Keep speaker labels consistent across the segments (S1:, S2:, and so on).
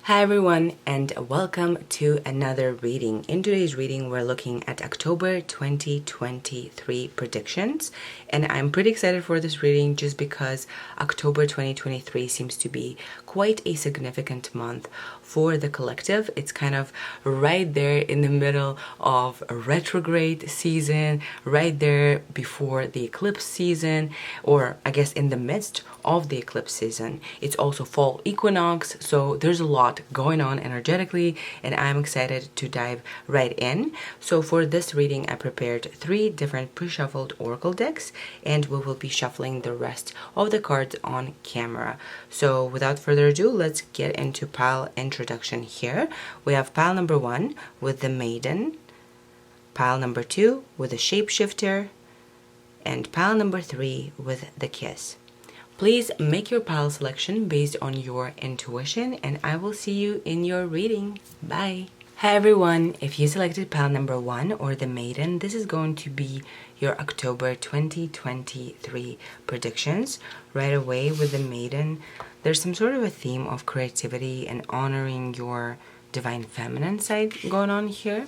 S1: Hi everyone, and welcome to another reading. In today's reading, we're looking at October 2023 predictions, and I'm pretty excited for this reading just because October 2023 seems to be quite a significant month for the collective. It's kind of right there in the middle of a retrograde season, right there before the eclipse season, or I guess in the midst of the eclipse season. It's also fall equinox, so there's a lot going on energetically, and I'm excited to dive right in. So for this reading, I prepared 3 different pre-shuffled oracle decks, and we will be shuffling the rest of the cards on camera. So without further ado, let's get into pile introduction here. We have pile number 1 with the Maiden, pile number 2 with the Shapeshifter, and pile number 3 with the Kiss. Please make your pile selection based on your intuition, and I will see you in your reading. Bye! Hi everyone, if you selected pile number 1 or the Maiden, this is going to be your October 2023 predictions. Right away with the Maiden, there's some sort of a theme of creativity and honoring your divine feminine side going on here.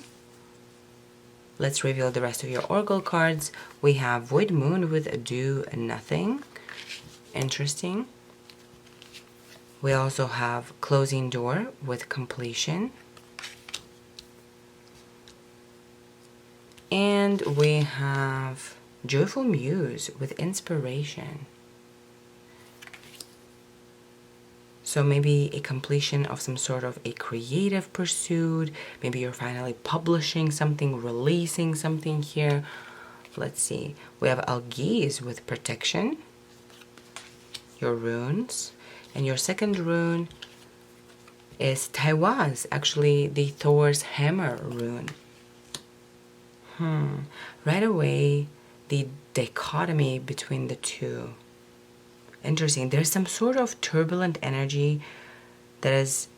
S1: Let's reveal the rest of your oracle cards. We have Void Moon with Do Nothing. Interesting. We also have Closing Door with Completion. And we have Joyful Muse with Inspiration. So maybe a completion of some sort of a creative pursuit. Maybe you're finally publishing something, releasing something here. Let's see. We have Algiz with Protection. Your runes, and your second rune is Taiwaz, actually the Thor's hammer rune. Right away, the dichotomy between the two. Interesting. There's some sort of turbulent energy that is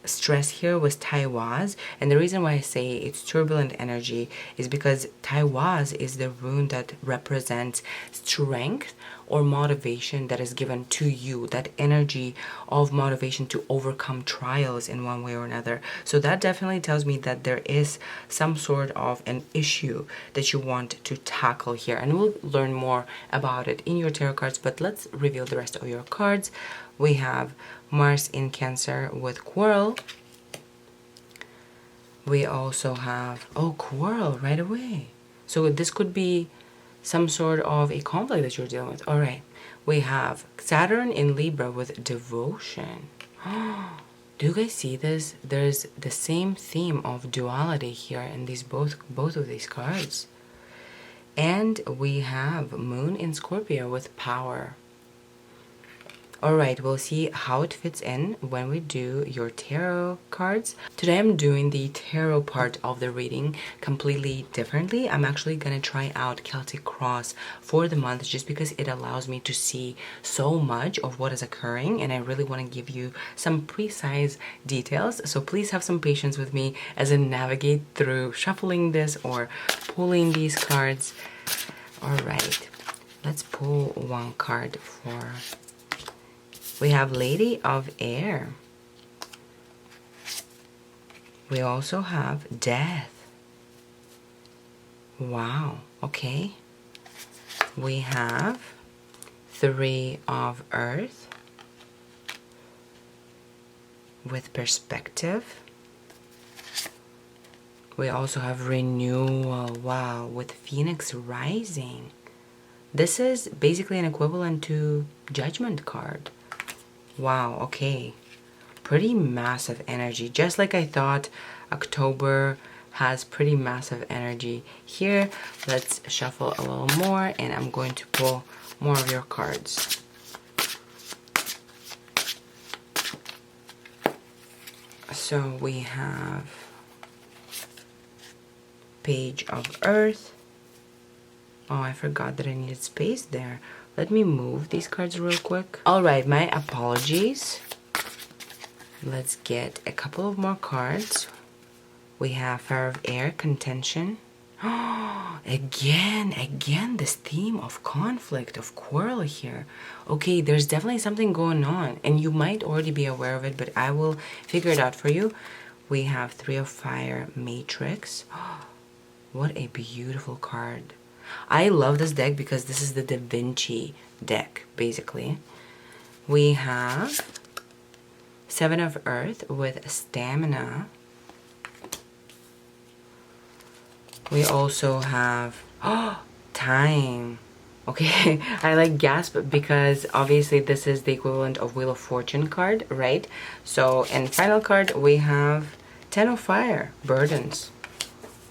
S1: stressed here with Taiwaz, and the reason why I say it's turbulent energy is because Taiwaz is the rune that represents strength or motivation that is given to you, that energy of motivation to overcome trials in one way or another. So that definitely tells me that there is some sort of an issue that you want to tackle here, and we'll learn more about it in your tarot cards. But let's reveal the rest of your cards. We have Mars in Cancer with Quarrel. We also have, Quarrel right away. So this could be some sort of a conflict that you're dealing with. All right. We have Saturn in Libra with Devotion. Do you guys see this? There's the same theme of duality here in these both of these cards. And we have Moon in Scorpio with Power. Alright, we'll see how it fits in when we do your tarot cards. Today I'm doing the tarot part of the reading completely differently. I'm actually going to try out Celtic Cross for the month just because it allows me to see so much of what is occurring, and I really want to give you some precise details. So please have some patience with me as I navigate through shuffling this or pulling these cards. Alright, let's pull one card for... We have Lady of Air. We also have Death. Wow, okay. We have 3 of Earth with Perspective. We also have Renewal, wow, with Phoenix Rising. This is basically an equivalent to Judgment card. Wow, okay. Pretty massive energy. Just like I thought, October has pretty massive energy here. Let's shuffle a little more, and I'm going to pull more of your cards. So we have Page of Earth. Oh, I forgot that I needed space there. Let me move these cards real quick. Alright, my apologies. Let's get a couple of more cards. We have Fire of Air, Contention. Again, this theme of conflict, of quarrel here. Okay, there's definitely something going on, and you might already be aware of it, but I will figure it out for you. We have Three of Fire Matrix. What a beautiful card. I love this deck because this is the Da Vinci deck, basically. We have Seven of Earth with Stamina. We also have Time. Okay, I like gasp because obviously this is the equivalent of Wheel of Fortune card, right? So, and final card we have Ten of Fire, Burdens.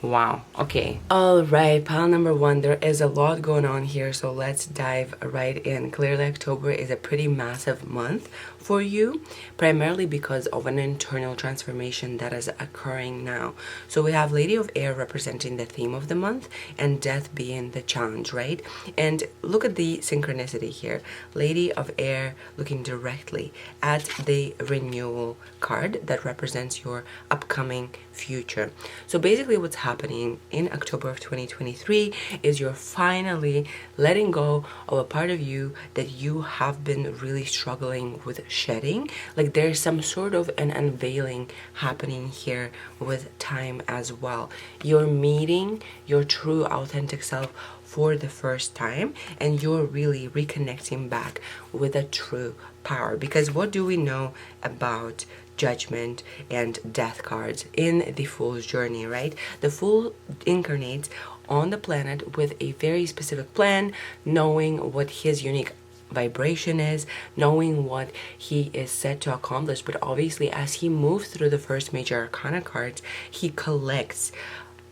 S1: Wow, okay. All right, pile number one, there is a lot going on here, so let's dive right in. Clearly, October is a pretty massive month for you, primarily because of an internal transformation that is occurring now. So we have Lady of Air representing the theme of the month and death being the challenge, right? And look at the synchronicity here. Lady of Air looking directly at the renewal card that represents your upcoming future. So basically what's happening in October of 2023 is you're finally letting go of a part of you that you have been really struggling with shedding. Like there's some sort of an unveiling happening here with Time as well. You're meeting your true authentic self for the first time, and you're really reconnecting back with a true power. Because what do we know about Judgment and Death cards in the Fool's journey, right? The Fool incarnates on the planet with a very specific plan, knowing what his unique vibration is, knowing what he is set to accomplish. But obviously, as he moves through the first major arcana cards, he collects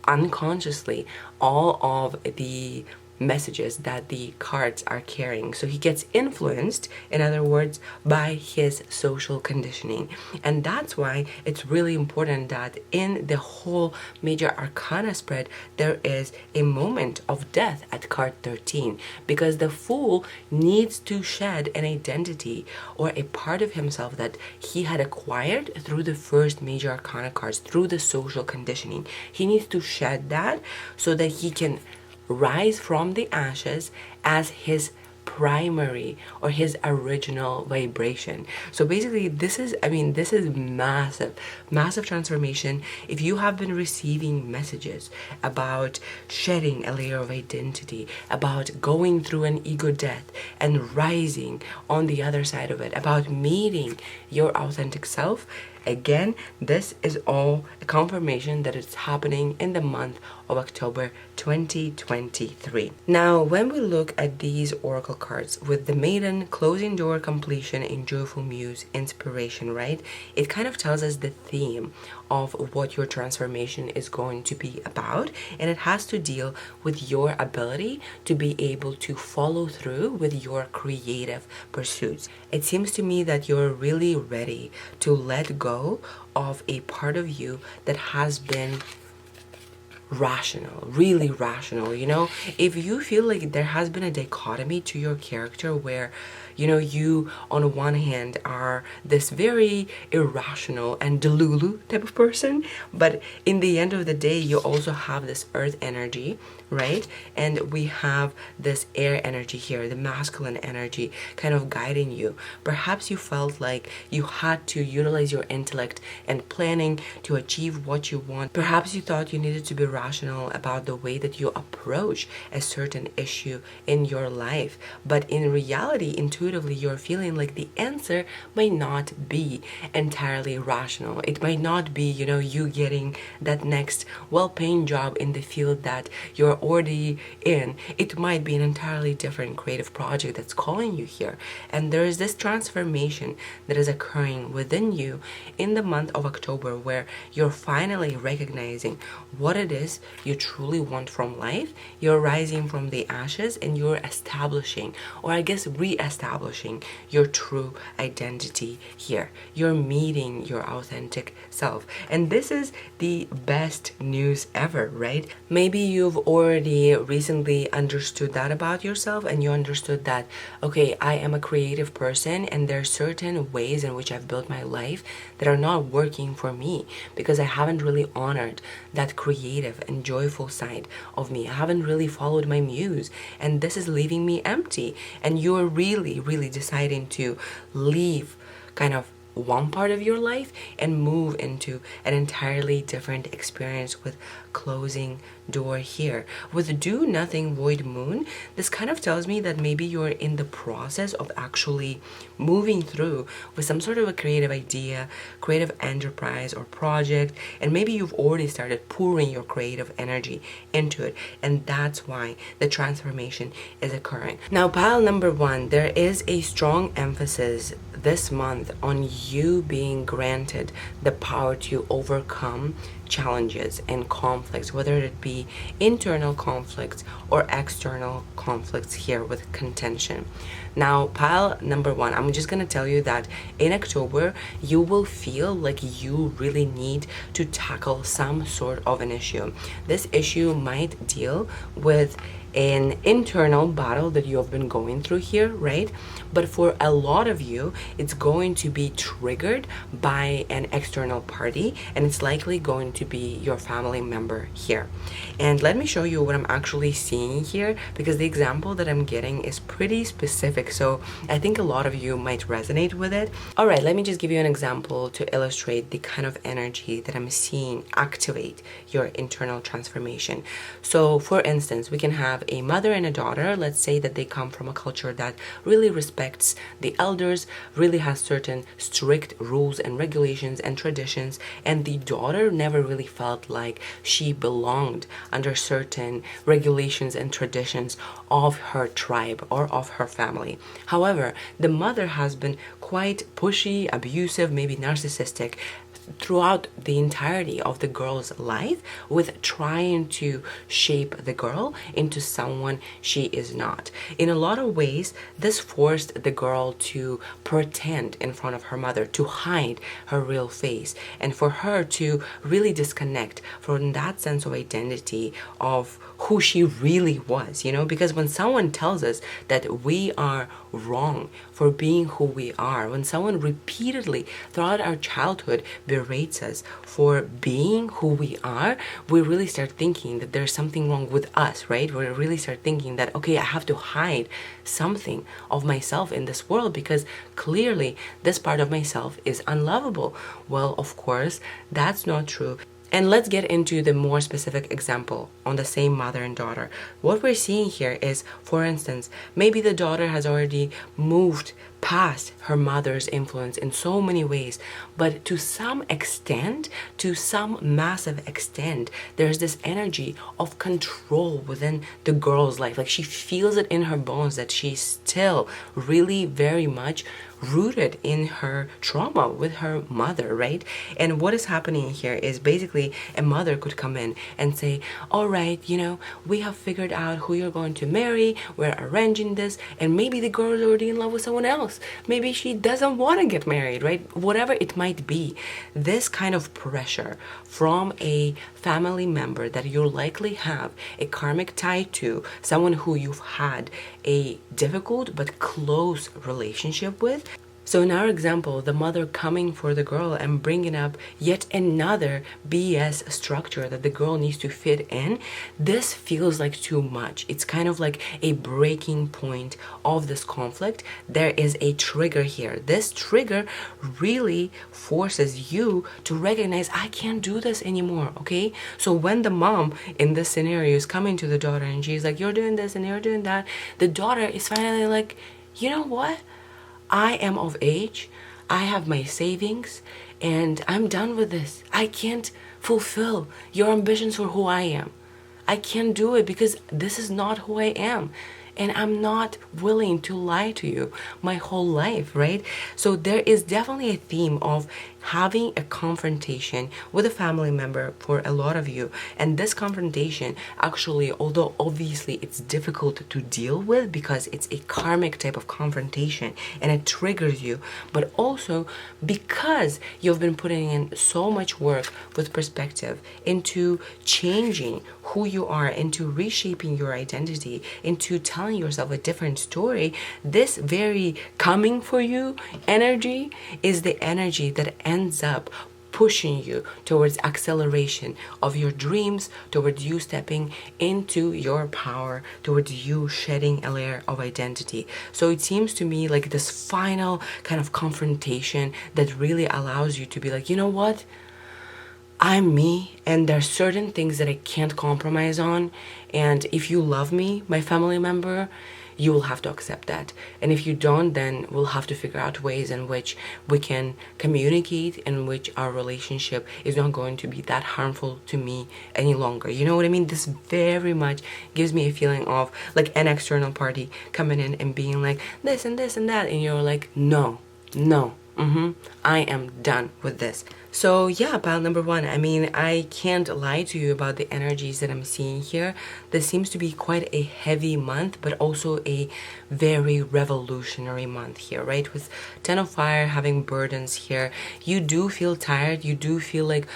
S1: unconsciously all of the messages that the cards are carrying. So he gets influenced, in other words, by his social conditioning. And that's why it's really important that in the whole major arcana spread, there is a moment of death at card 13, because the Fool needs to shed an identity or a part of himself that he had acquired through the first major arcana cards, through the social conditioning. He needs to shed that so that he can rise from the ashes as his primary or his original vibration. So basically this is massive transformation. If you have been receiving messages about shedding a layer of identity, about going through an ego death and rising on the other side of it, about meeting your authentic self, again, this is all a confirmation that it's happening in the month of October 2023. Now, when we look at these oracle cards with the Maiden, closing door, completion, and joyful muse, inspiration, right? It kind of tells us the theme of what your transformation is going to be about, and it has to deal with your ability to be able to follow through with your creative pursuits. It seems to me that you're really ready to let go of a part of you that has been rational, really rational. You know, if you feel like there has been a dichotomy to your character where, you know, you on one hand are this very irrational and delulu type of person, but in the end of the day you also have this earth energy, right? And we have this air energy here, the masculine energy kind of guiding you. Perhaps you felt like you had to utilize your intellect and planning to achieve what you want. Perhaps you thought you needed to be rational about the way that you approach a certain issue in your life, but in reality, intuitively, you're feeling like the answer might not be entirely rational. It might not be, you know, you getting that next well-paying job in the field that you're already in. It might be an entirely different creative project that's calling you here. And there is this transformation that is occurring within you in the month of October, where you're finally recognizing what it is you truly want from life. You're rising from the ashes and you're establishing, or I guess re-establishing, your true identity here. You're meeting your authentic self. And this is the best news ever, right? Maybe you've already already recently understood that about yourself, and you understood that, okay, I am a creative person and there are certain ways in which I've built my life that are not working for me because I haven't really honored that creative and joyful side of me. I haven't really followed my muse, and this is leaving me empty. And you're really, really deciding to leave kind of one part of your life and move into an entirely different experience with closing door here. With do nothing void moon, this kind of tells me that maybe you're in the process of actually moving through with some sort of a creative idea, creative enterprise or project, and maybe you've already started pouring your creative energy into it, and that's why the transformation is occurring. Now, pile number one, there is a strong emphasis this month on you being granted the power to overcome challenges and conflicts, whether it be internal conflicts or external conflicts here with contention. Now, pile number one, I'm just gonna tell you that in October, you will feel like you really need to tackle some sort of an issue. This issue might deal with an internal battle that you have been going through here, right? But for a lot of you, it's going to be triggered by an external party, and it's likely going to be your family member here. And let me show you what I'm actually seeing here, because the example that I'm getting is pretty specific, so I think a lot of you might resonate with it. All right, let me just give you an example to illustrate the kind of energy that I'm seeing activate your internal transformation. So for instance, we can have a mother and a daughter. Let's say that they come from a culture that really respects the elders, really has certain strict rules and regulations and traditions, and the daughter never really felt like she belonged under certain regulations and traditions of her tribe or of her family. However, the mother has been quite pushy, abusive, maybe narcissistic throughout the entirety of the girl's life, with trying to shape the girl into someone she is not. In a lot of ways, this forced the girl to pretend in front of her mother, to hide her real face, and for her to really disconnect from that sense of identity of who she really was, you know, because when someone tells us that we are wrong for being who we are, when someone repeatedly throughout our childhood berates us for being who we are, we really start thinking that there's something wrong with us, right? We really start thinking that, okay, I have to hide something of myself in this world because clearly this part of myself is unlovable. Well, of course, that's not true. And let's get into the more specific example on the same mother and daughter. What we're seeing here is, for instance, maybe the daughter has already moved past her mother's influence in so many ways, but to some extent, to some massive extent, there's this energy of control within the girl's life. Like she feels it in her bones that she's still really very much rooted in her trauma with her mother, right? And what is happening here is basically a mother could come in and say, all right, you know, we have figured out who you're going to marry, we're arranging this, and maybe the girl is already in love with someone else. Maybe she doesn't want to get married, right? Whatever it might be, this kind of pressure from a family member that you likely have a karmic tie to, someone who you've had a difficult but close relationship with. So in our example, the mother coming for the girl and bringing up yet another BS structure that the girl needs to fit in, this feels like too much. It's kind of like a breaking point of this conflict. There is a trigger here. This trigger really forces you to recognize, I can't do this anymore, okay? So when the mom in this scenario is coming to the daughter and she's like, you're doing this and you're doing that, the daughter is finally like, you know what? I am of age, I have my savings, and I'm done with this. I can't fulfill your ambitions for who I am. I can't do it because this is not who I am. And I'm not willing to lie to you my whole life, right? So there is definitely a theme of having a confrontation with a family member for a lot of you. And this confrontation actually, although obviously it's difficult to deal with because it's a karmic type of confrontation and it triggers you, but also because you've been putting in so much work with perspective into changing who you are, into reshaping your identity, into telling yourself a different story, this very coming for you energy is the energy that ends up pushing you towards acceleration of your dreams, towards you stepping into your power, towards you shedding a layer of identity. So it seems to me like this final kind of confrontation that really allows you to be like, you know what? I'm me, and there's certain things that I can't compromise on. And if you love me, my family member, you will have to accept that. And if you don't, then we'll have to figure out ways in which we can communicate, in which our relationship is not going to be that harmful to me any longer. You know what I mean? This very much gives me a feeling of like an external party coming in and being like this and this and that. And you're like, no, no. I am done with this. So yeah, pile number one, I mean, I can't lie to you about the energies that I'm seeing here. This seems to be quite a heavy month, but also a very revolutionary month here, right? With 10 of fire having burdens here, you do feel tired. You do feel like,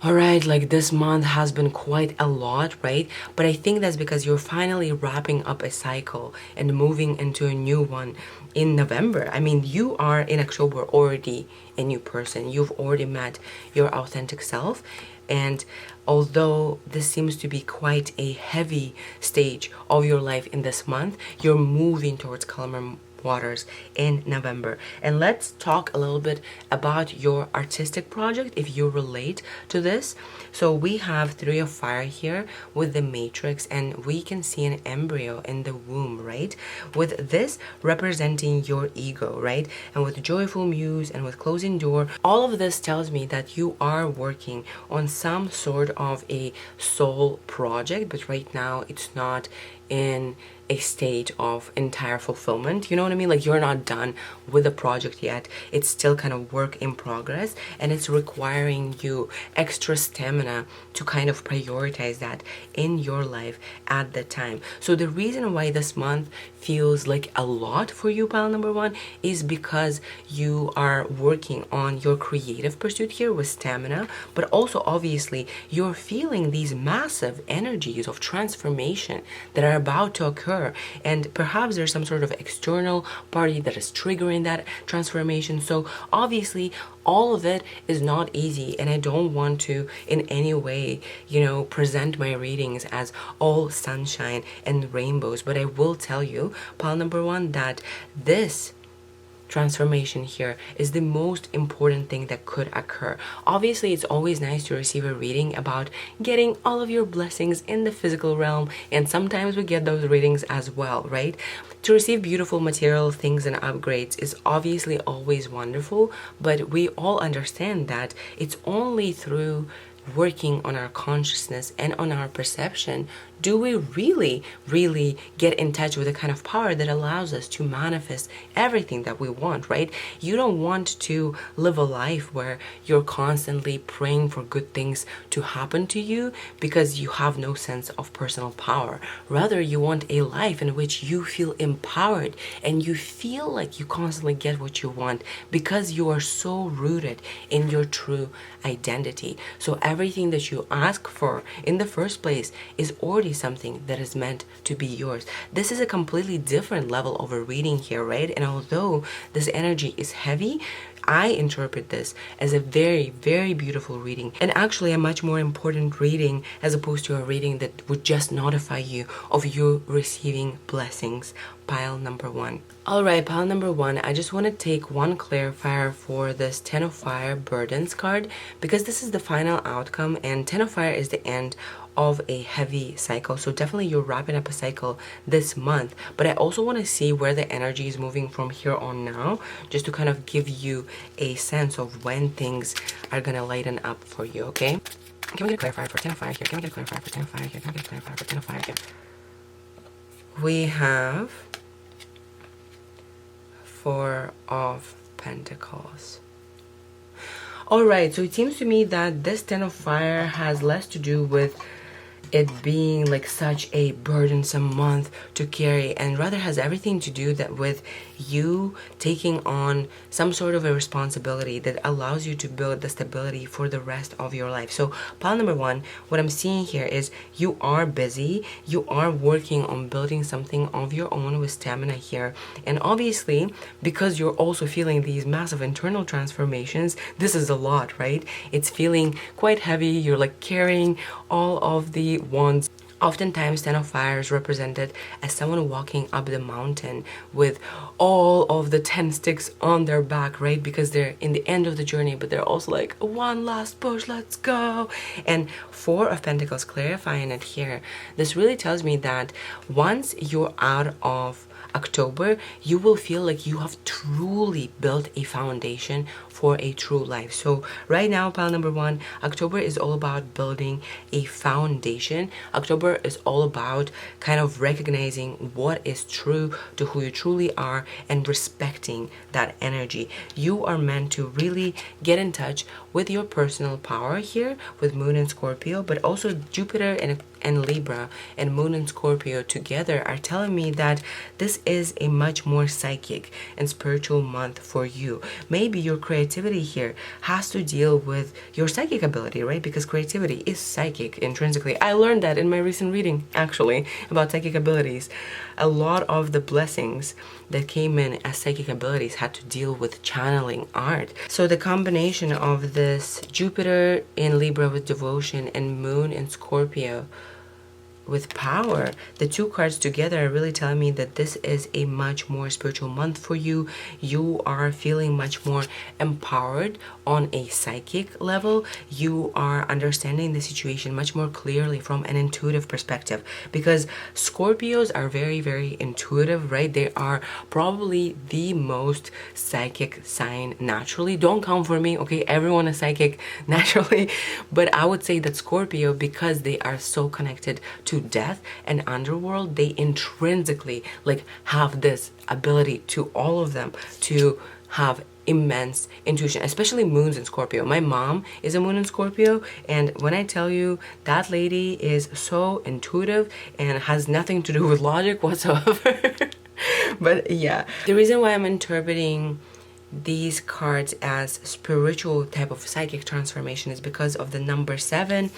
S1: all right, like this month has been quite a lot, right? But I think that's because you're finally wrapping up a cycle and moving into a new one in November. I mean, you are in October already a new person. You've already met your authentic self. And although this seems to be quite a heavy stage of your life in this month, you're moving towards calmer waters in November. And let's talk a little bit about your artistic project if you relate to this. So we have 3 of fire here with the matrix, and we can see an embryo in the womb, right? With this representing your ego, right? And with joyful muse and with closing door, all of this tells me that you are working on some sort of a soul project, but right now it's not in a state of entire fulfillment. You know what I mean? Like, you're not done with the project yet. It's still kind of work in progress, and it's requiring you extra stamina to kind of prioritize that in your life at the time. So the reason why this month feels like a lot for you, pile number one, is because you are working on your creative pursuit here with stamina, but also obviously you're feeling these massive energies of transformation that are about to occur, and perhaps there's some sort of external party that is triggering that transformation. So obviously all of it is not easy, and I don't want to in any way, you know, present my readings as all sunshine and rainbows, but I will tell you, pile number one, that this transformation here is the most important thing that could occur. Obviously, it's always nice to receive a reading about getting all of your blessings in the physical realm, and sometimes we get those readings as well, right? To receive beautiful material things and upgrades is obviously always wonderful, but we all understand that it's only through working on our consciousness and on our perception do we really get in touch with the kind of power that allows us to manifest everything that we want, right? You don't want to live a life where you're constantly praying for good things to happen to you because you have no sense of personal power. Rather, you want a life in which you feel empowered and you feel like you constantly get what you want because you are so rooted in your true identity. So everything that you ask for in the first place is already something that is meant to be yours. This is a completely different level of a reading here, right? And although this energy is heavy, I interpret this as a very beautiful reading, and actually a much more important reading as opposed to a reading that would just notify you of you receiving blessings. Pile number one. Alright, pile number one, I just want to take one clarifier for this 10 of Fire Burdens card, because this is the final outcome, and 10 of Fire is the end of a heavy cycle. So definitely you're wrapping up a cycle this month, but I also want to see where the energy is moving from here on now, just to kind of give you a sense of when things are gonna lighten up for you, okay? Can we get a clarifier for 10 of Fire here? Can we get a clarifier for 10 of Fire here? Can we get a clarifier for 10 of Fire here? We have 4 of Pentacles. All right, so it seems to me that this Ten of Fire has less to do with it being like such a burdensome month to carry, and rather has everything to do that with you taking on some sort of a responsibility that allows you to build the stability for the rest of your life. So pile number one, what I'm seeing here is you are busy, you are working on building something of your own with stamina here, and obviously because you're also feeling these massive internal transformations, this is a lot, right? It's feeling quite heavy. You're like carrying all of the wands. Oftentimes, Ten of Fire is represented as someone walking up the mountain with all of the 10 sticks on their back, right? Because they're in the end of the journey, but they're also like, one last push, let's go. And Four of Pentacles clarifying it here. This really tells me that once you're out of October, you will feel like you have truly built a foundation for a true life. So right now, pile number one, October is all about building a foundation. October is all about kind of recognizing what is true to who you truly are and respecting that energy. You are meant to really get in touch with your personal power here with Moon and Scorpio, but also Jupiter and Libra and Moon and Scorpio together are telling me that this is a much more psychic and spiritual month for you. Maybe your creativity here has to deal with your psychic ability, right? Because creativity is psychic intrinsically. I learned that in my recent reading, actually, about psychic abilities. A lot of the blessings that came in as psychic abilities had to deal with channeling art. So the combination of this Jupiter in Libra with devotion and Moon in Scorpio with power, the two cards together are really telling me that this is a much more spiritual month for you. You are feeling much more empowered on a psychic level. You are understanding the situation much more clearly from an intuitive perspective, because Scorpios are very, very intuitive, right? They are probably the most psychic sign naturally. Don't come for me, okay? Everyone is psychic naturally, but I would say that Scorpio, because they are so connected to death and underworld, they intrinsically like have this ability to all of them to have immense intuition, especially moons in Scorpio. My mom is a moon in Scorpio, and when I tell you, that lady is so intuitive and has nothing to do with logic whatsoever. But yeah, the reason why I'm interpreting these cards as spiritual type of psychic transformation is because of the number 7,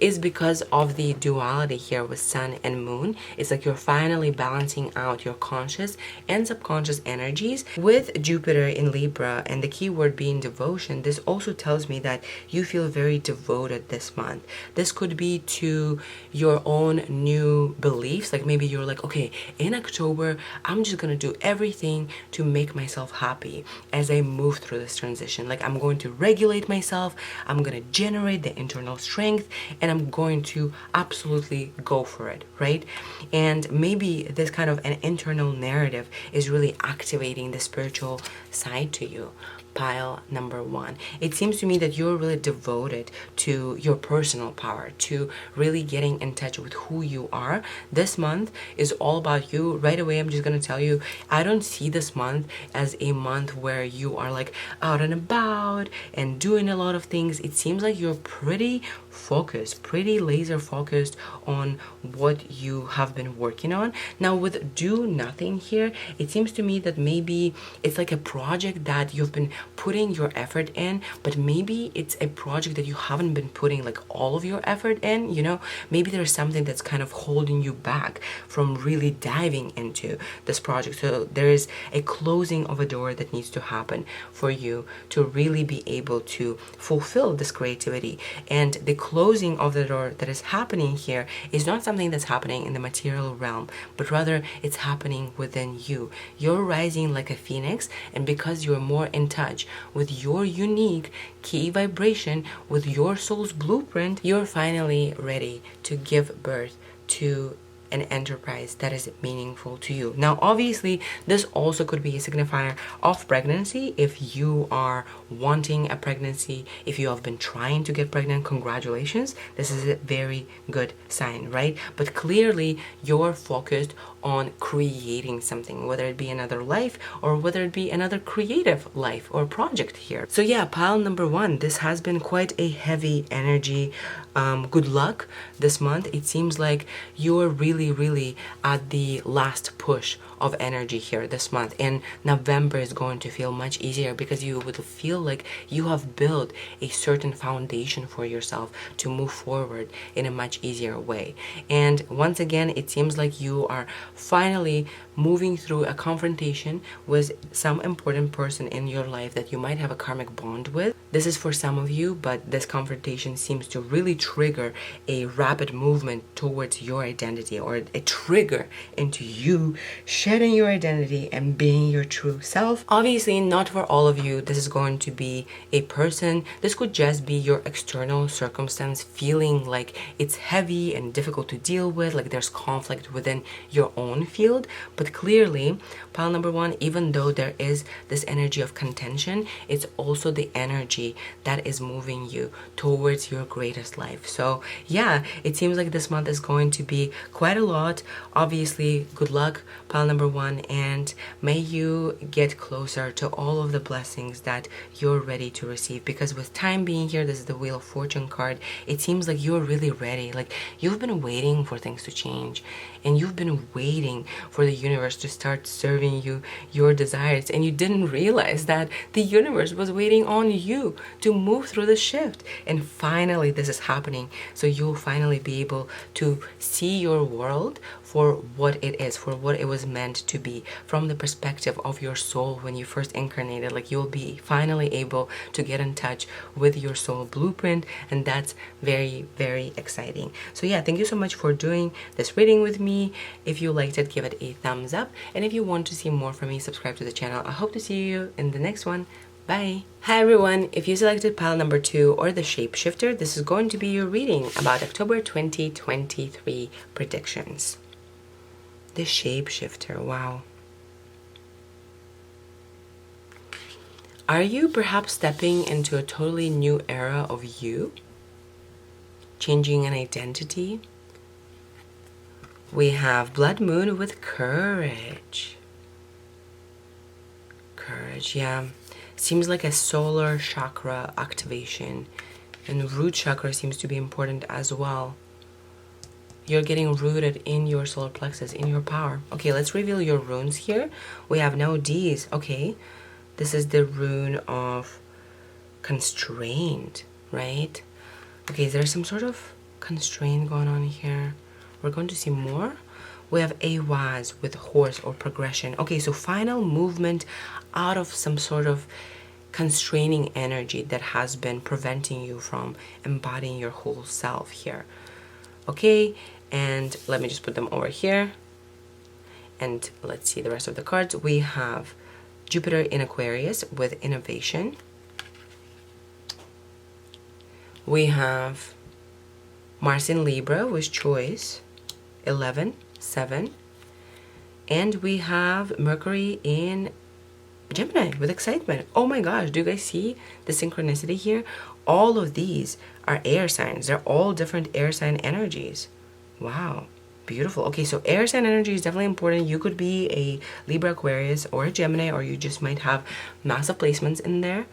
S1: is because of the duality here with sun and moon. It's like you're finally balancing out your conscious and subconscious energies with Jupiter in Libra, and the key word being devotion. This also tells me that you feel very devoted this month. This could be to your own new beliefs, like maybe you're like, okay, in October I'm just gonna do everything to make myself happy as I move through this transition. Like, I'm going to regulate myself, I'm gonna generate the internal strength, and I'm going to absolutely go for it, right? And maybe this kind of an internal narrative is really activating the spiritual side to you. Pile number 1. It seems to me that you're really devoted to your personal power, to really getting in touch with who you are. This month is all about you. Right away, I'm just going to tell you, I don't see this month as a month where you are like out and about and doing a lot of things. It seems like you're pretty focused, pretty laser focused on what you have been working on. Now with do nothing here, it seems to me that maybe it's like a project that you've been putting your effort in, but maybe it's a project that you haven't been putting like all of your effort in, you know? Maybe there's something that's kind of holding you back from really diving into this project. So there is a closing of a door that needs to happen for you to really be able to fulfill this creativity. And the closing of the door that is happening here is not something that's happening in the material realm, but rather it's happening within you. You're rising like a phoenix, and because you're more in touch with your unique key vibration, with your soul's blueprint, you're finally ready to give birth to an enterprise that is meaningful to you. Now, obviously, this also could be a signifier of pregnancy. If you are wanting a pregnancy, if you have been trying to get pregnant, congratulations. This is a very good sign, right? But clearly, you're focused on creating something, whether it be another life or whether it be another creative life or project here. So yeah, pile number one, this has been quite a heavy energy. Good luck this month. It seems like you're really at the last push of energy here this month, and November is going to feel much easier because you would feel like you have built a certain foundation for yourself to move forward in a much easier way. And once again, it seems like you are finally moving through a confrontation with some important person in your life that you might have a karmic bond with. This is for some of you, but this confrontation seems to really trigger a rapid movement towards your identity, or a trigger into you shedding your identity and being your true self. Obviously, not for all of you, this is going to be a person. This could just be your external circumstance feeling like it's heavy and difficult to deal with, like there's conflict within your own field. But clearly, pile number one, even though there is this energy of contention, it's also the energy that is moving you towards your greatest life. So yeah, it seems like this month is going to be quite a lot. Obviously, good luck, pile number one, and may you get closer to all of the blessings that you're ready to receive. Because with time being here, this is the Wheel of Fortune card, it seems like you're really ready. Like you've been waiting for things to change, and you've been waiting for the universe to start serving you your desires, and you didn't realize that the universe was waiting on you to move through the shift. And finally this is happening, so you'll finally be able to see your world for what it is, for what it was meant to be, from the perspective of your soul when you first incarnated. Like you'll be finally able to get in touch with your soul blueprint, and that's very exciting. So yeah, thank you so much for doing this reading with me. If you liked it, give it a thumbs up, and if you want to see more from me, subscribe to the channel. I hope to see you in the next one. Bye. Hi everyone, if you selected pile number 2 or the Shapeshifter, this is going to be your reading about October 2023 predictions. The Shapeshifter, wow. Are you perhaps stepping into a totally new era of you? Changing an identity? We have Blood Moon with Courage. Courage, yeah. Seems like a solar chakra activation, and root chakra seems to be important as well. You're getting rooted in your solar plexus, in your power. Okay, let's reveal your runes here. We have no D's. Okay, this is the rune of constrained, right? Okay, there's some sort of constraint going on here. We're going to see more. We have Awaz with horse or progression. Okay, so final movement out of some sort of constraining energy that has been preventing you from embodying your whole self here. Okay, and let me just put them over here. And let's see the rest of the cards. We have Jupiter in Aquarius with innovation. We have Mars in Libra with choice, 11, 7. And we have Mercury in Gemini with excitement. Oh my gosh, do you guys see the synchronicity here? All of these are air signs. They're all different air sign energies. Wow, beautiful. Okay, so air sign energy is definitely important. You could be a Libra, Aquarius, or a Gemini, or you just might have massive placements in there.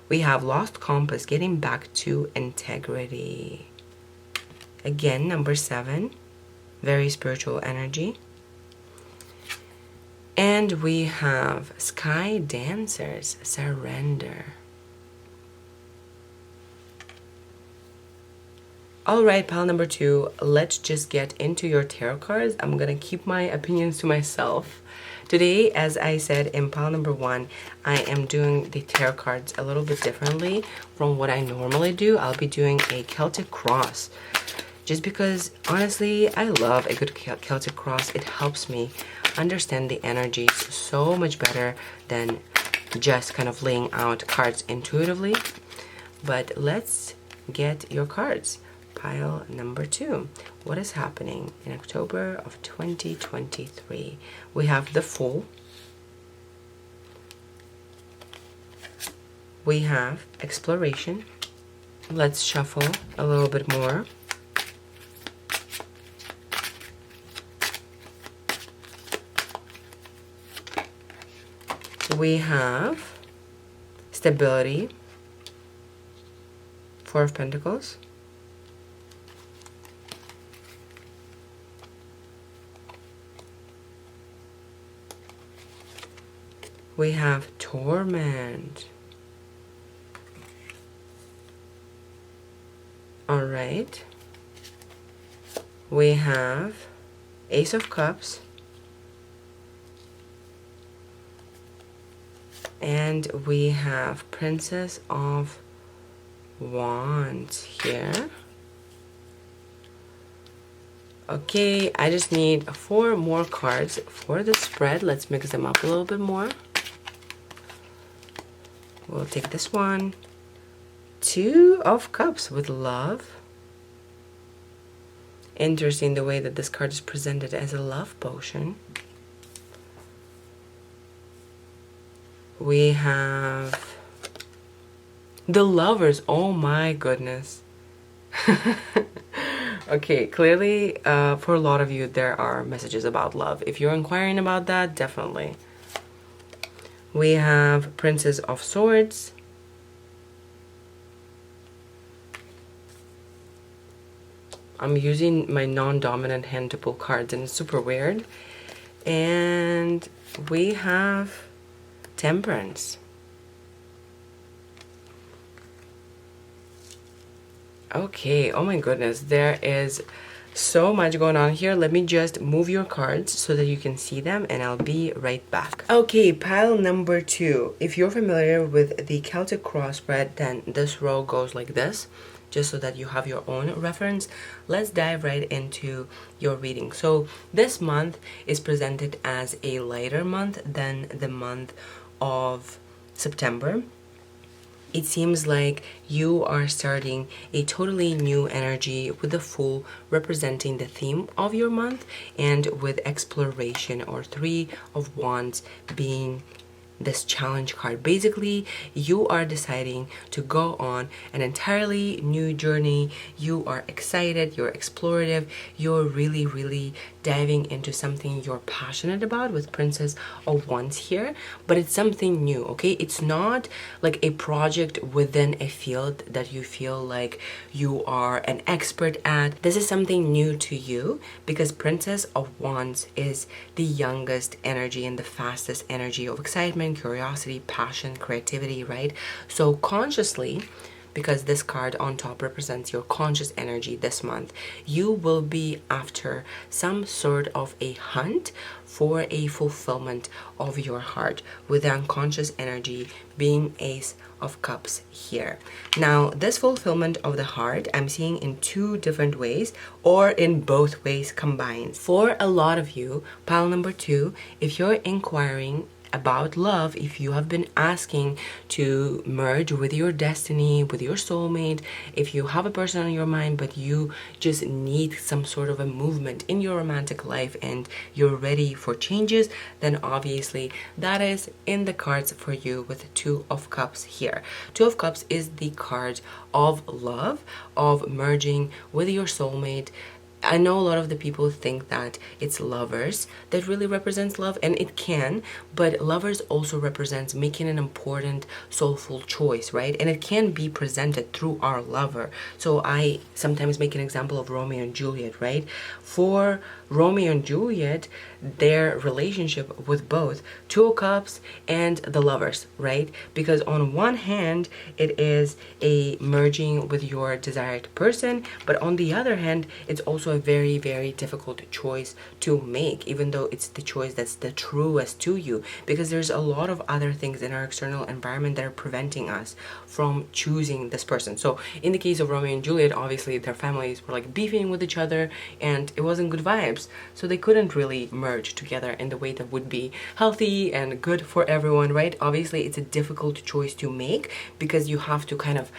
S1: We have Lost Compass, getting back to integrity. Again, number 7, very spiritual energy. And we have Sky Dancers, surrender. Alright, pile number 2, let's just get into your tarot cards. I'm gonna keep my opinions to myself. Today, as I said in pile number 1, I am doing the tarot cards a little bit differently from what I normally do. I'll be doing a Celtic cross. Just because, honestly, I love a good Celtic cross. It helps me understand the energies so much better than just kind of laying out cards intuitively. But let's get your cards. pile number 2. What is happening in October of 2023? We have the Fool. We have Exploration. Let's shuffle a little bit more. We have Stability, 4 of Pentacles. We have Torment. All right. We have Ace of Cups. And we have Princess of Wands here. Okay, I just need 4 more cards for the spread. Let's mix them up a little bit more. We'll take this one. 2 of Cups with Love. Interesting the way that this card is presented as a love potion. We have the Lovers. Oh my goodness. Okay, clearly for a lot of you there are messages about love. If you're inquiring about that, definitely. We have Princess of Swords. I'm using my non-dominant hand to pull cards and it's super weird. And we have Temperance. Okay, oh my goodness, there is so much going on here. Let me just move your cards so that you can see them and I'll be right back. Okay, pile number 2. If you're familiar with the Celtic cross spread, then this row goes like this, just so that you have your own reference. Let's dive right into your reading. So this month is presented as a lighter month than the month of September. It seems like you are starting a totally new energy with the Fool representing the theme of your month, and with Exploration or 3 of Wands being this challenge card. Basically, you are deciding to go on an entirely new journey. You are excited, you're explorative, you're really diving into something you're passionate about with Princess of Wands here, but it's something new, okay? It's not like a project within a field that you feel like you are an expert at. This is something new to you because Princess of Wands is the youngest energy and the fastest energy of excitement, curiosity, passion, creativity, right? So consciously, because this card on top represents your conscious energy this month, you will be after some sort of a hunt for a fulfillment of your heart, with the unconscious energy being Ace of Cups here. Now, this fulfillment of the heart I'm seeing in 2 different ways, or in both ways combined. For a lot of you, pile number 2, if you're inquiring about love, if you have been asking to merge with your destiny, with your soulmate, if you have a person on your mind but you just need some sort of a movement in your romantic life and you're ready for changes, then obviously that is in the cards for you with 2 of Cups here. 2 of Cups is the card of love, of merging with your soulmate. I know a lot of the people think that it's Lovers that really represents love, and it can, but Lovers also represents making an important soulful choice, right? And it can be presented through our lover. So I sometimes make an example of Romeo and Juliet, right? For Romeo and Juliet, their relationship with both 2 of Cups and the Lovers, right? Because on one hand, it is a merging with your desired person, but on the other hand, it's also a very difficult choice to make, even though it's the choice that's the truest to you, because there's a lot of other things in our external environment that are preventing us from choosing this person. So in the case of Romeo and Juliet, obviously their families were like beefing with each other and it wasn't good vibes, so they couldn't really merge together in the way that would be healthy and good for everyone, right? Obviously it's a difficult choice to make because you have to kind of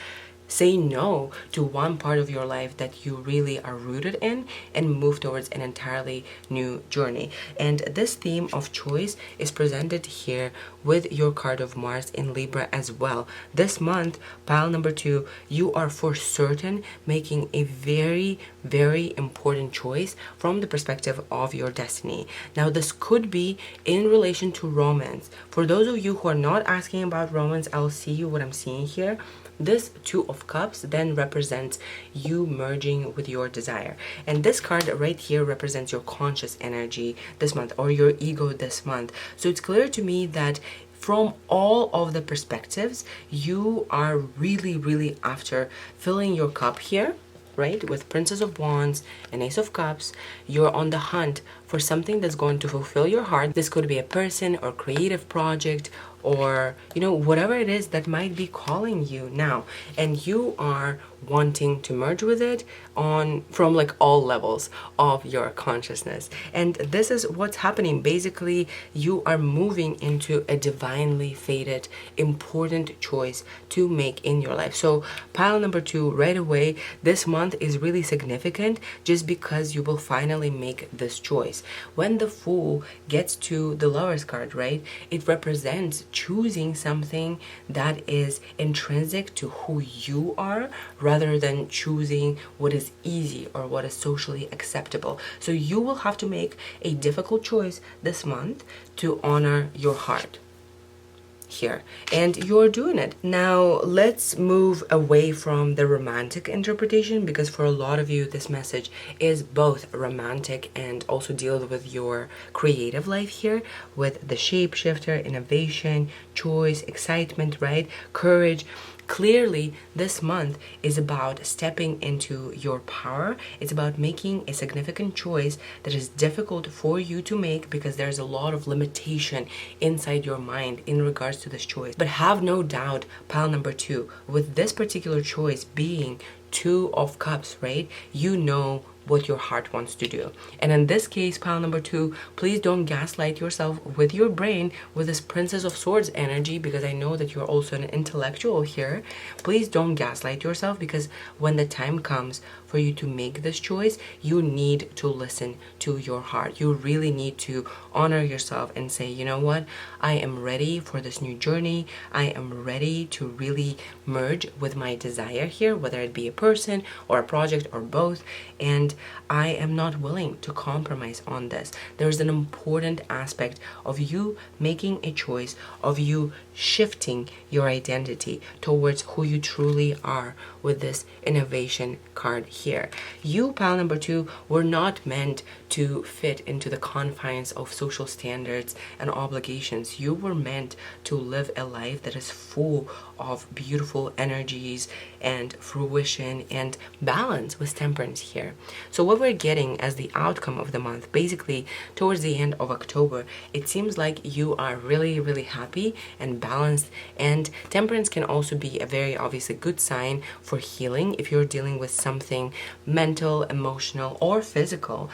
S1: say no to one part of your life that you really are rooted in and move towards an entirely new journey. And this theme of choice is presented here with your card of Mars in Libra as well. This month, pile number 2, you are for certain making a very, very important choice from the perspective of your destiny. Now, this could be in relation to romance. For those of you who are not asking about romance, I'll see you what I'm seeing here. This Two of Cups then represents you merging with your desire. And this card right here represents your conscious energy this month, or your ego this month. So it's clear to me that from all of the perspectives, you are really, really after filling your cup here, right? With Princess of Wands and Ace of Cups, you're on the hunt for something that's going to fulfill your heart. This could be a person or creative project, or whatever it is that might be calling you now, and you are wanting to merge with it from like all levels of your consciousness. And this is what's happening. Basically, you are moving into a divinely fated important choice to make in your life. So pile number 2 right away this month is really significant, just because you will finally make this choice. When the Fool gets to the Lover's card, right, it represents choosing something that is intrinsic to who you are, rather than choosing what is easy or what is socially acceptable. So you will have to make a difficult choice this month to honor your heart here, and you're doing it. Now let's move away from the romantic interpretation, because for a lot of you this message is both romantic and also deals with your creative life here, with the Shapeshifter, innovation, choice, excitement, right, courage. Clearly, this month is about stepping into your power. It's about making a significant choice that is difficult for you to make, because there's a lot of limitation inside your mind in regards to this choice. But have no doubt, pile number 2, with this particular choice being Two of Cups, right, you know what your heart wants to do. And in this case, pile number 2, please don't gaslight yourself with your brain with this Princess of Swords energy, because I know that you're also an intellectual here. Please don't gaslight yourself, because when the time comes for you to make this choice, you need to listen to your heart. You really need to honor yourself and say, you know what, I am ready for this new journey. I am ready to really merge with my desire here, whether it be a person or a project or both. And I am not willing to compromise on this. There's an important aspect of you making a choice, of you shifting your identity towards who you truly are with this innovation card here. You, pile number 2, were not meant to fit into the confines of social standards and obligations. You were meant to live a life that is full of beautiful energies and fruition and balance with temperance here. So what we're getting as the outcome of the month, basically towards the end of October, it seems like you are really, really happy and balanced. And temperance can also be a very obviously good sign for healing if you're dealing with something mental, emotional, or physical.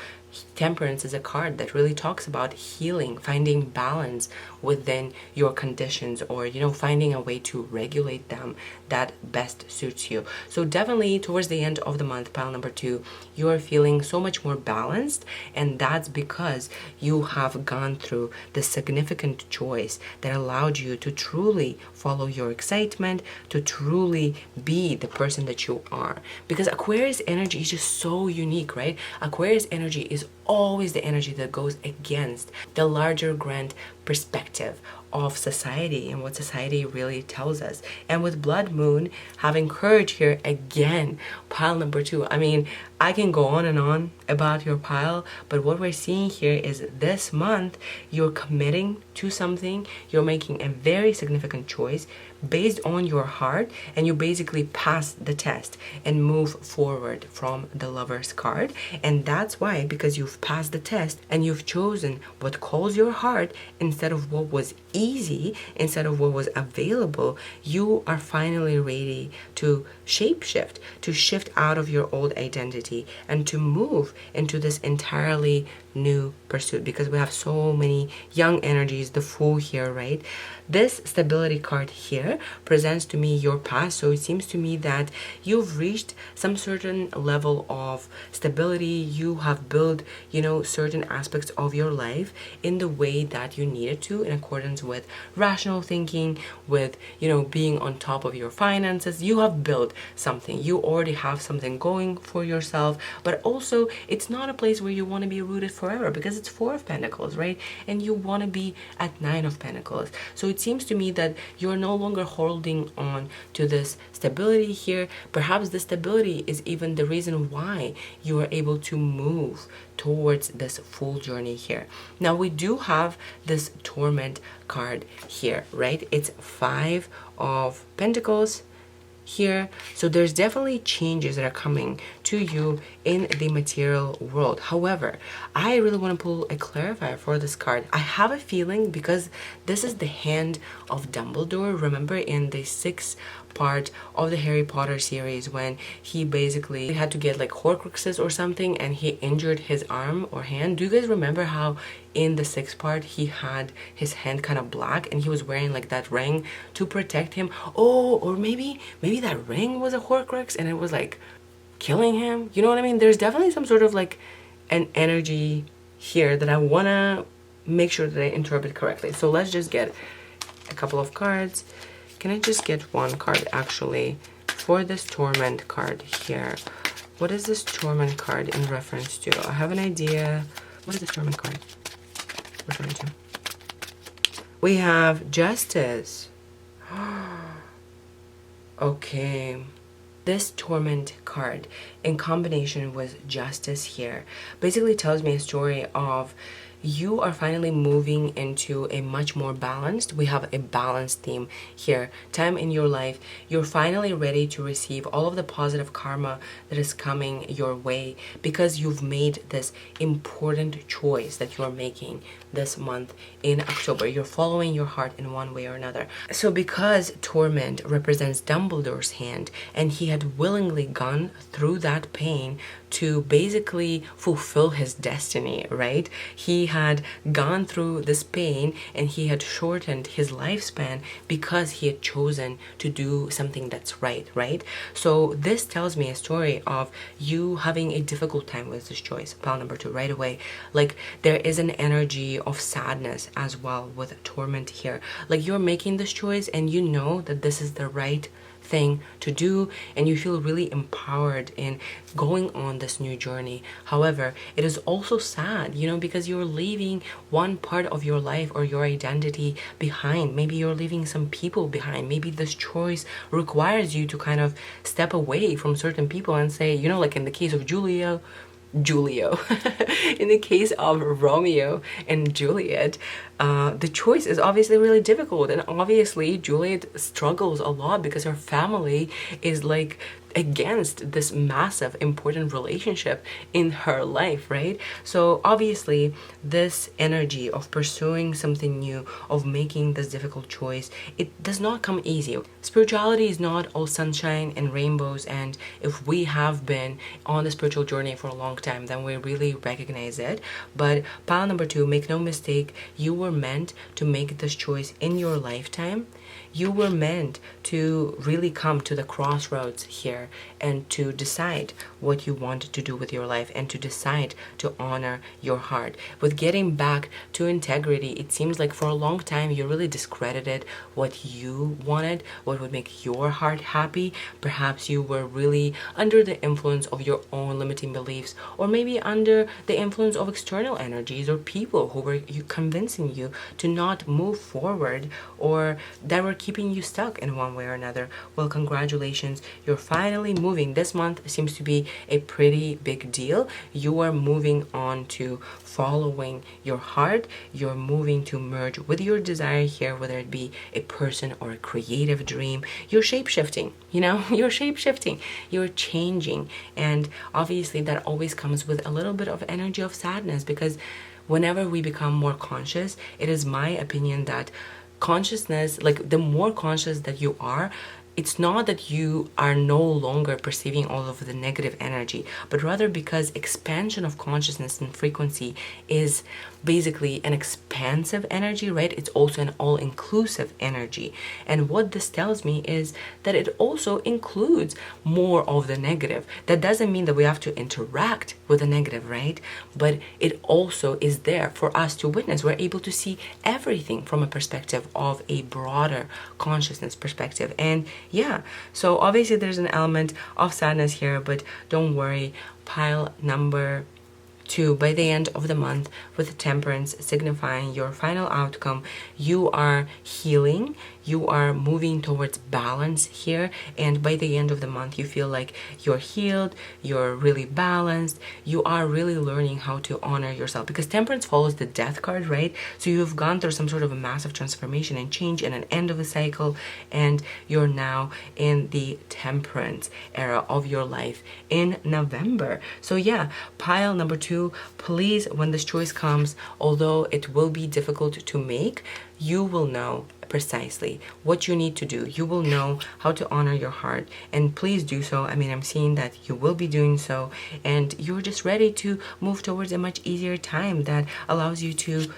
S1: Temperance is a card that really talks about healing, finding balance within your conditions, or finding a way to regulate them that best suits you. So definitely towards the end of the month, pile number 2, you are feeling so much more balanced, and that's because you have gone through the significant choice that allowed you to truly follow your excitement, to truly be the person that you are. Because Aquarius energy is just so unique, right? Aquarius energy is always the energy that goes against the larger grand perspective of society and what society really tells us. And with Blood Moon having courage here again, pile number 2, I mean, I can go on and on about your pile, but what we're seeing here is this month you're committing to something, you're making a very significant choice based on your heart, and you basically pass the test and move forward from the Lover's card. And that's why, because you've passed the test and you've chosen what calls your heart instead of what was easy, instead of what was available, you are finally ready to shift out of your old identity and to move into this entirely new pursuit, because we have so many young energies, the Fool here, right? This stability card here presents to me your past. So it seems to me that you've reached some certain level of stability. You have built, certain aspects of your life in the way that you needed to, in accordance with rational thinking, with, being on top of your finances. You have built something. You already have something going for yourself, but also it's not a place where you want to be rooted forever, because it's Four of Pentacles, right? And you want to be at Nine of Pentacles. So it seems to me that you're no longer holding on to this stability here. Perhaps the stability is even the reason why you are able to move towards this Fool journey here. Now we do have this Torment card here, right? It's Five of Pentacles here. So there's definitely changes that are coming to you in the material world. However, I really want to pull a clarifier for this card. I have a feeling, because this is the hand of Dumbledore. Remember in the sixth part of the Harry Potter series, when he basically had to get like Horcruxes or something, and he injured his arm or hand. Do you guys remember how in the sixth part he had his hand kind of black, and he was wearing like that ring to protect him? Oh, or maybe that ring was a Horcrux and it was like killing him. You know what I mean? There's definitely some sort of like an energy here that I want to make sure that I interpret correctly. So let's just get a couple of cards. Can I just get one card actually for this Torment card here? What is this Torment card in reference to? I have an idea. What is this Torment card referring to? We have Justice. Okay. This Torment card in combination with Justice here basically tells me a story of you are finally moving into a much more balanced, we have a balanced theme here, time in your life. You're finally ready to receive all of the positive karma that is coming your way, because you've made this important choice that you're making this month in October. You're following your heart in one way or another. So because Torment represents Dumbledore's hand, and he had willingly gone through that pain to basically fulfill his destiny, right? He had gone through this pain and he had shortened his lifespan because he had chosen to do something that's right, right? So this tells me a story of you having a difficult time with this choice. Pile number 2 right away. Like there is an energy of sadness as well with Torment here. Like you're making this choice and you know that this is the right thing to do, and you feel really empowered in going on this new journey. However, it is also sad, because you're leaving one part of your life or your identity behind. Maybe you're leaving some people behind. Maybe this choice requires you to kind of step away from certain people and say, like in the case of Julio, in the case of Romeo and Juliet, the choice is obviously really difficult, and obviously Juliet struggles a lot because her family is like against this massive important relationship in her life, right? So obviously this energy of pursuing something new, of making this difficult choice, it does not come easy. Spirituality is not all sunshine and rainbows, and if we have been on the spiritual journey for a long time, then we really recognize it. But pile number 2, make no mistake, you were meant to make this choice in your lifetime. You were meant to really come to the crossroads here and to decide what you want to do with your life, and to decide to honor your heart. With getting back to integrity, it seems like for a long time you really discredited what you wanted, what would make your heart happy. Perhaps you were really under the influence of your own limiting beliefs, or maybe under the influence of external energies or people who were convincing you to not move forward, or that were keeping you stuck in one way or another. Well, congratulations, you're finally moving. This month seems to be a pretty big deal. You are moving on to following your heart. You're moving to merge with your desire here, whether it be a person or a creative dream. You're shape-shifting, you're shape-shifting, you're changing. And obviously that always comes with a little bit of energy of sadness, because whenever we become more conscious, it is my opinion that consciousness, like the more conscious that you are, the more it's not that you are no longer perceiving all of the negative energy, but rather because expansion of consciousness and frequency is basically an expansive energy, right? It's also an all-inclusive energy. And what this tells me is that it also includes more of the negative. That doesn't mean that we have to interact with the negative, right? But it also is there for us to witness. We're able to see everything from a perspective of a broader consciousness perspective. And yeah, so obviously there's an element of sadness here, but don't worry. Pile number 2, by the end of the month, with temperance signifying your final outcome, you are healing, you are moving towards balance here, and by the end of the month you feel like you're healed, you're really balanced, you are really learning how to honor yourself, because temperance follows the death card, right? So you've gone through some sort of a massive transformation and change and an end of a cycle, and you're now in the temperance era of your life in November. So yeah, pile number 2, please, when this choice comes, although it will be difficult to make, you will know precisely what you need to do. You will know how to honor your heart, and please do so. I mean, I'm seeing that you will be doing so, and you're just ready to move towards a much easier time that allows you to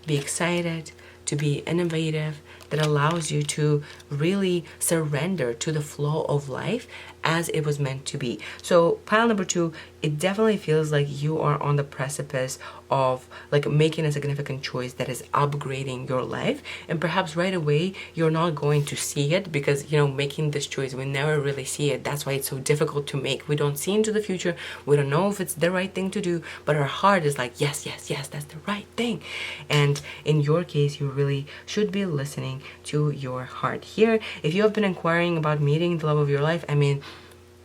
S1: be excited, to be innovative, that allows you to really surrender to the flow of life as it was meant to be. So pile number 2, it definitely feels like you are on the precipice of like making a significant choice that is upgrading your life, and perhaps right away you're not going to see it, because you know, making this choice, we never really see it. That's why it's so difficult to make. We don't see into the future, we don't know if it's the right thing to do, but our heart is like, yes, yes, yes, that's the right thing. And in your case, you really should be listening to your heart here. If you have been inquiring about meeting the love of your life, I mean,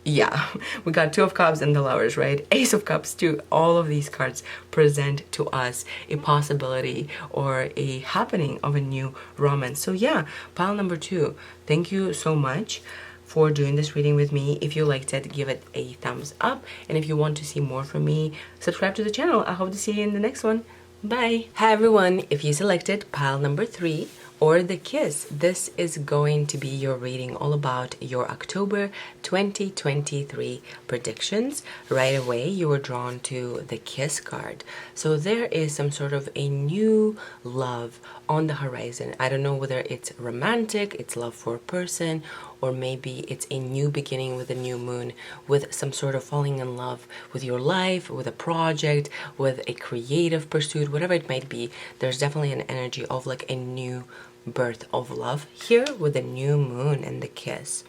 S1: yeah, we got 2 of Cups and the Lovers, right? Ace of Cups too. All of these cards present to us a possibility or a happening of a new romance. So yeah, pile number 2, thank you so much for doing this reading with me. If you liked it, give it a thumbs up, and if you want to see more from me, subscribe to the channel. I hope to see you in the next one. Bye. Hi everyone, if you selected pile number 3 or the kiss, this is going to be your reading all about your October 2023 predictions. Right away you were drawn to the kiss card, so there is some sort of a new love on the horizon. I don't know whether it's romantic, it's love for a person, or maybe it's a new beginning with a new moon, with some sort of falling in love with your life, with a project, with a creative pursuit, whatever it might be. There's definitely an energy of like a new birth of love here with the new moon and the kiss.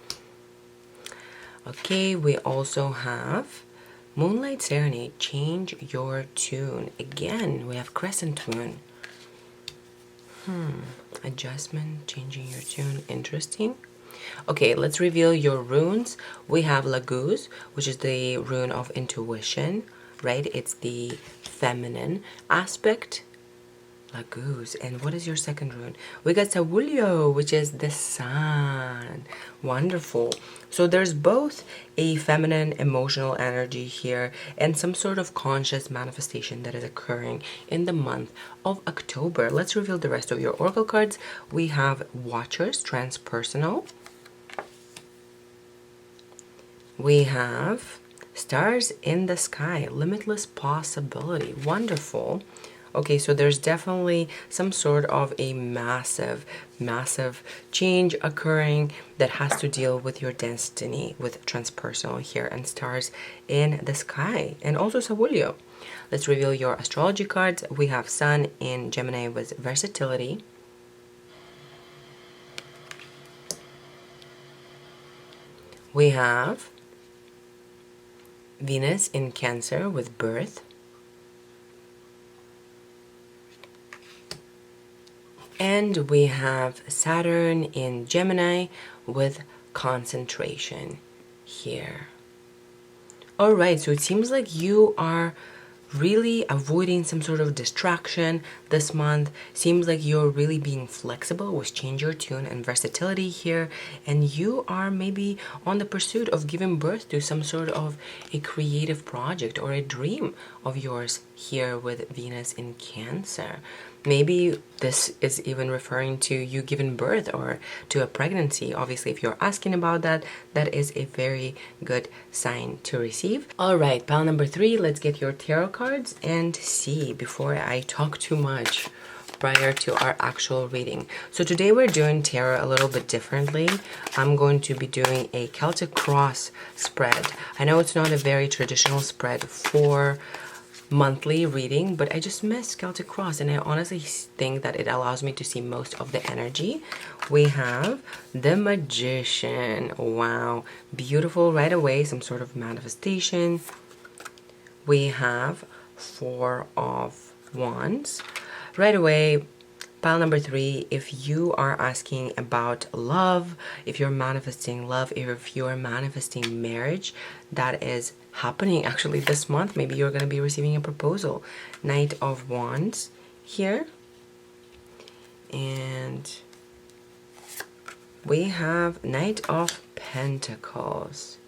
S1: Okay, we also have Moonlight Serenade, change your tune. Again, we have crescent moon. Adjustment, changing your tune, interesting. Okay, let's reveal your runes. We have Laguz, which is the rune of intuition, right? It's the feminine aspect. Laguz. And what is your second rune? We got Sawulio, which is the sun. Wonderful. So there's both a feminine emotional energy here and some sort of conscious manifestation that is occurring in the month of October. Let's reveal the rest of your oracle cards. We have Watchers, transpersonal. We have Stars in the Sky, limitless possibility. Wonderful. Okay, so there's definitely some sort of a massive change occurring that has to deal with your destiny with transpersonal here, and Stars in the Sky, and also Sawulio. Let's reveal your astrology cards. We have Sun in Gemini with versatility. We have Venus in Cancer with birth. And we have Saturn in Gemini with concentration here. All right, so it seems like you are really avoiding some sort of distraction this month. Seems like you're really being flexible with change your tune and versatility here, and you are maybe on the pursuit of giving birth to some sort of a creative project or a dream of yours here with Venus in Cancer. Maybe this is even referring to you giving birth or to a pregnancy. Obviously, if you're asking about that, that is a very good sign to receive. All right, pile number 3, let's get your tarot cards and see before I talk too much prior to our actual reading. So today we're doing tarot a little bit differently. I'm going to be doing a Celtic cross spread. I know it's not a very traditional spread for monthly reading, but I just miss Celtic cross, and I honestly think that it allows me to see most of the energy. We have the Magician. Wow, beautiful right away, some sort of manifestation. We have Four of Wands right away. Pile number 3, if you are asking about love, if you're manifesting love, if you're manifesting marriage, that is happening actually this month. Maybe you're going to be receiving a proposal. Knight of Wands here. And we have Knight of Pentacles.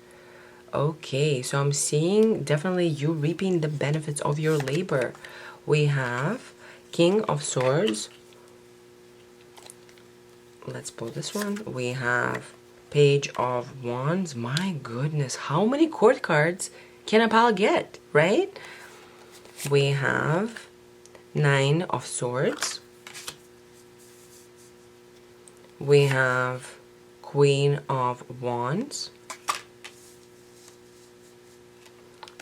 S1: Okay, so I'm seeing definitely you reaping the benefits of your labor. We have King of Swords. Let's pull this one. We have Page of Wands. My goodness, how many court cards can a pal get, right? We have Nine of Swords. We have Queen of Wands.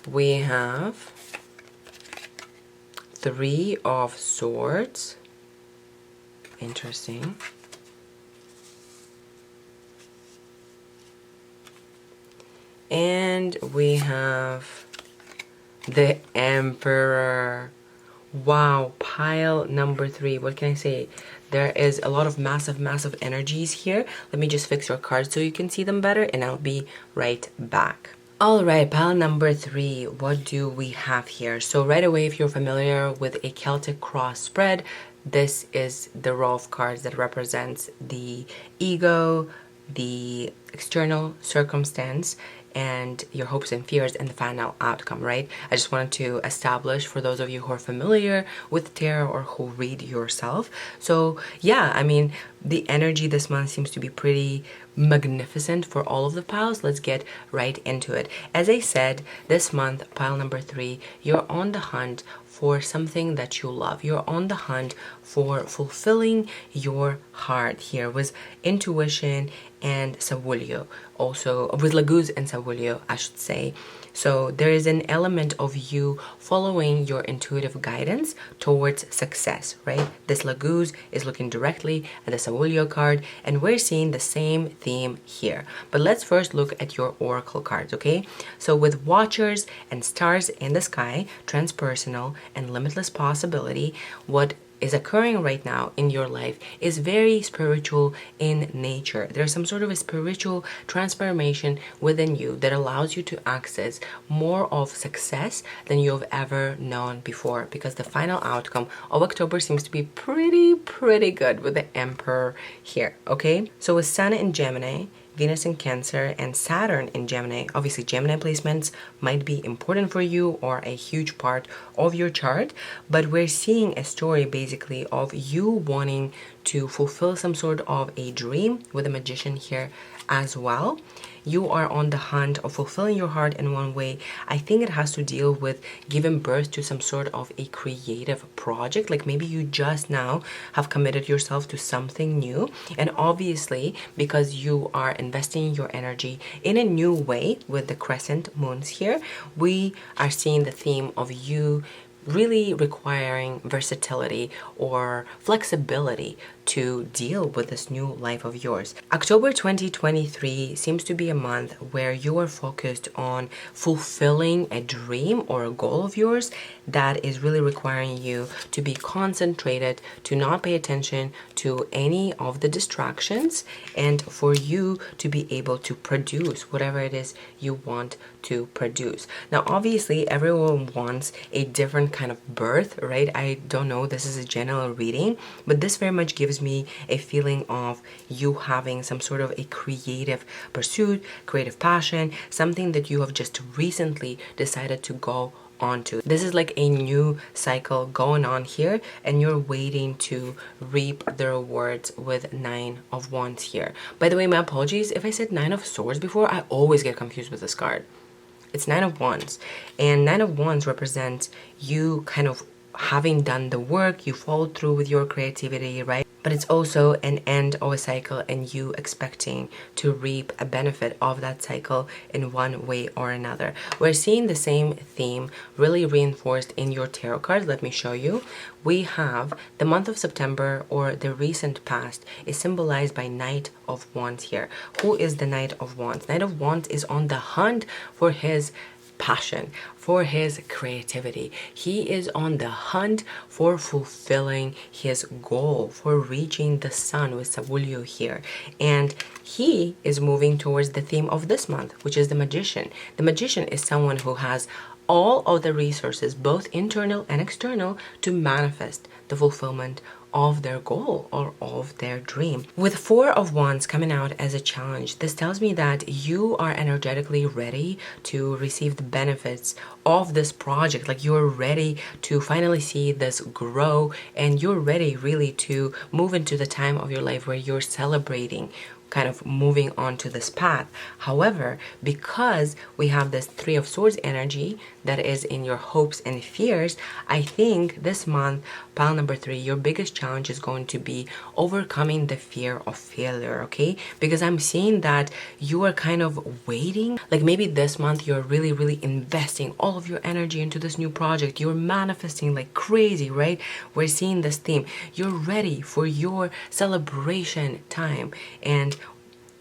S1: We have Three of Swords. Interesting. And we have the Emperor. Wow, pile number 3. What can I say? There is a lot of massive energies here. Let me just fix your cards so you can see them better, and I'll be right back. All right, pile number 3, what do we have here? So right away, if you're familiar with a Celtic cross spread, this is the row of cards that represents the ego, the external circumstance, and your hopes and fears and the final outcome, right? I just wanted to establish for those of you who are familiar with tarot or who read yourself. So yeah, I mean, the energy this month seems to be pretty magnificent for all of the piles. Let's get right into it. As I said, this month, pile number 3, you're on the hunt for something that you love. You're on the hunt for fulfilling your heart here with intuition and Savulio, also with Laguz and Savulio, I should say. So there is an element of you following your intuitive guidance towards success, right? This Laguz is looking directly at the Savulio card, and we're seeing the same theme here. But let's first look at your oracle cards, okay? So with Watchers and Stars in the Sky, Transpersonal and Limitless Possibility, what is occurring right now in your life is very spiritual in nature. There's some sort of a spiritual transformation within you that allows you to access more of success than you've ever known before, because the final outcome of October seems to be pretty good with the Emperor here, okay? So with Sun in Gemini, Venus in Cancer, and Saturn in Gemini. Obviously, Gemini placements might be important for you or a huge part of your chart, but we're seeing a story basically of you wanting to fulfill some sort of a dream with a Magician here as well. You are on the hunt of fulfilling your heart in one way. I think it has to deal with giving birth to some sort of a creative project. Like maybe you just now have committed yourself to something new. And obviously, because you are investing your energy in a new way with the crescent moons here, we are seeing the theme of you really requiring versatility or flexibility to deal with this new life of yours. October 2023 seems to be a month where you are focused on fulfilling a dream or a goal of yours that is really requiring you to be concentrated, to not pay attention to any of the distractions, and for you to be able to produce whatever it is you want to produce. Now, obviously, everyone wants a different kind of birth, right? I don't know, this is a general reading, but this very much gives me a feeling of you having some sort of a creative pursuit, creative passion, something that you have just recently decided to go onto. This is like a new cycle going on here, and you're waiting to reap the rewards with 9 of Wands here. By the way, my apologies if I said 9 of Swords before. I always get confused with this card. It's 9 of Wands, and 9 of Wands represents you kind of having done the work, you followed through with your creativity, right? But it's also an end of a cycle and you expecting to reap a benefit of that cycle in one way or another. We're seeing the same theme really reinforced in your tarot cards. Let me show you. We have the month of September, or the recent past, is symbolized by Knight of Wands here. Who is the Knight of Wands? Knight of Wands is on the hunt for his passion, for his creativity. He is on the hunt for fulfilling his goal, for reaching the sun with Savulio here. And he is moving towards the theme of this month, which is the Magician. The Magician is someone who has all of the resources, both internal and external, to manifest the fulfillment of their goal or of their dream. With 4 of Wands coming out as a challenge, this tells me that you are energetically ready to receive the benefits of this project. Like, you're ready to finally see this grow, and you're ready really to move into the time of your life where you're celebrating kind of moving on to this path. However, because we have this 3 of Swords energy that is in your hopes and fears, I think this month, pile number 3, your biggest challenge is going to be overcoming the fear of failure, okay? Because I'm seeing that you are kind of waiting. Like, maybe this month you're really investing all of your energy into this new project. You're manifesting like crazy, right? We're seeing this theme. You're ready for your celebration time, and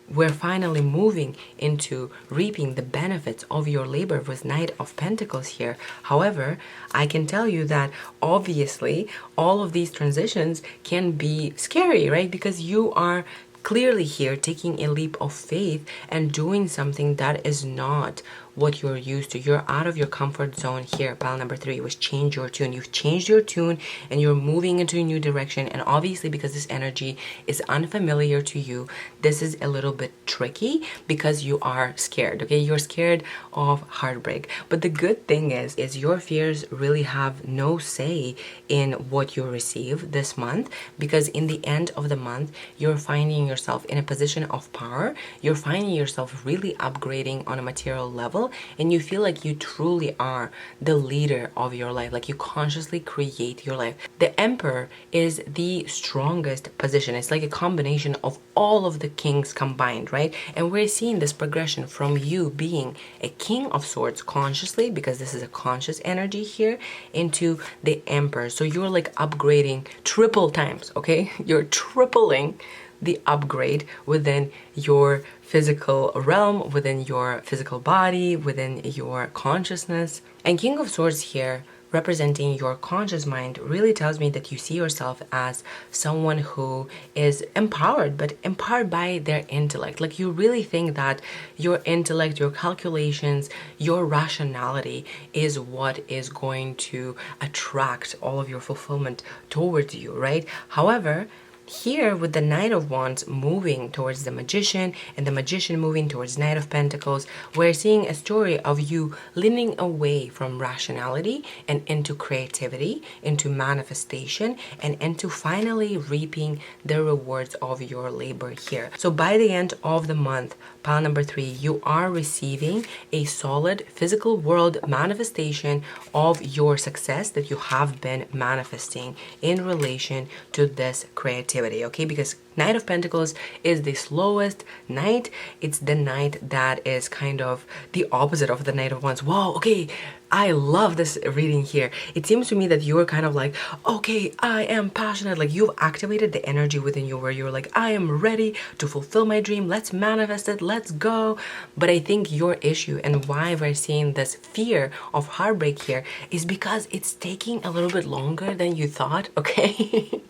S1: we're finally moving into reaping the benefits of your labor with Knight of Pentacles here. However, I can tell you that obviously all of these transitions can be scary, right? Because you are clearly here taking a leap of faith and doing something that is not what you're used to. You're out of your comfort zone here. Pile number 3 was change your tune. You've changed your tune and you're moving into a new direction. And obviously, because this energy is unfamiliar to you, this is a little bit tricky because you are scared, okay? You're scared of heartbreak. But the good thing is your fears really have no say in what you receive this month, because in the end of the month, you're finding yourself in a position of power. You're finding yourself really upgrading on a material level, and you feel like you truly are the leader of your life. Like, you consciously create your life. The Emperor is the strongest position. It's like a combination of all of the kings combined, right? And we're seeing this progression from you being a King of Swords consciously, because this is a conscious energy here, into the Emperor. So you're like upgrading triple times, okay? You're tripling the upgrade within your physical realm, within your physical body, within your consciousness. And King of Swords here, representing your conscious mind, really tells me that you see yourself as someone who is empowered, but empowered by their intellect. Like, you really think that your intellect, your calculations, your rationality is what is going to attract all of your fulfillment towards you, right? However, here with the Knight of Wands moving towards the Magician and the Magician moving towards Knight of Pentacles, we're seeing a story of you leaning away from rationality and into creativity, into manifestation, and into finally reaping the rewards of your labor here. So by the end of the month, pile number 3, you are receiving a solid physical world manifestation of your success that you have been manifesting in relation to this creativity. Okay, because Knight of Pentacles is the slowest knight. It's the knight that is kind of the opposite of the Knight of Wands. Wow, okay, I love this reading here. It seems to me that you're kind of like, okay, I am passionate. Like, you've activated the energy within you where you're like, I am ready to fulfill my dream. Let's manifest it. Let's go. But I think your issue and why we're seeing this fear of heartbreak here is because it's taking a little bit longer than you thought, okay?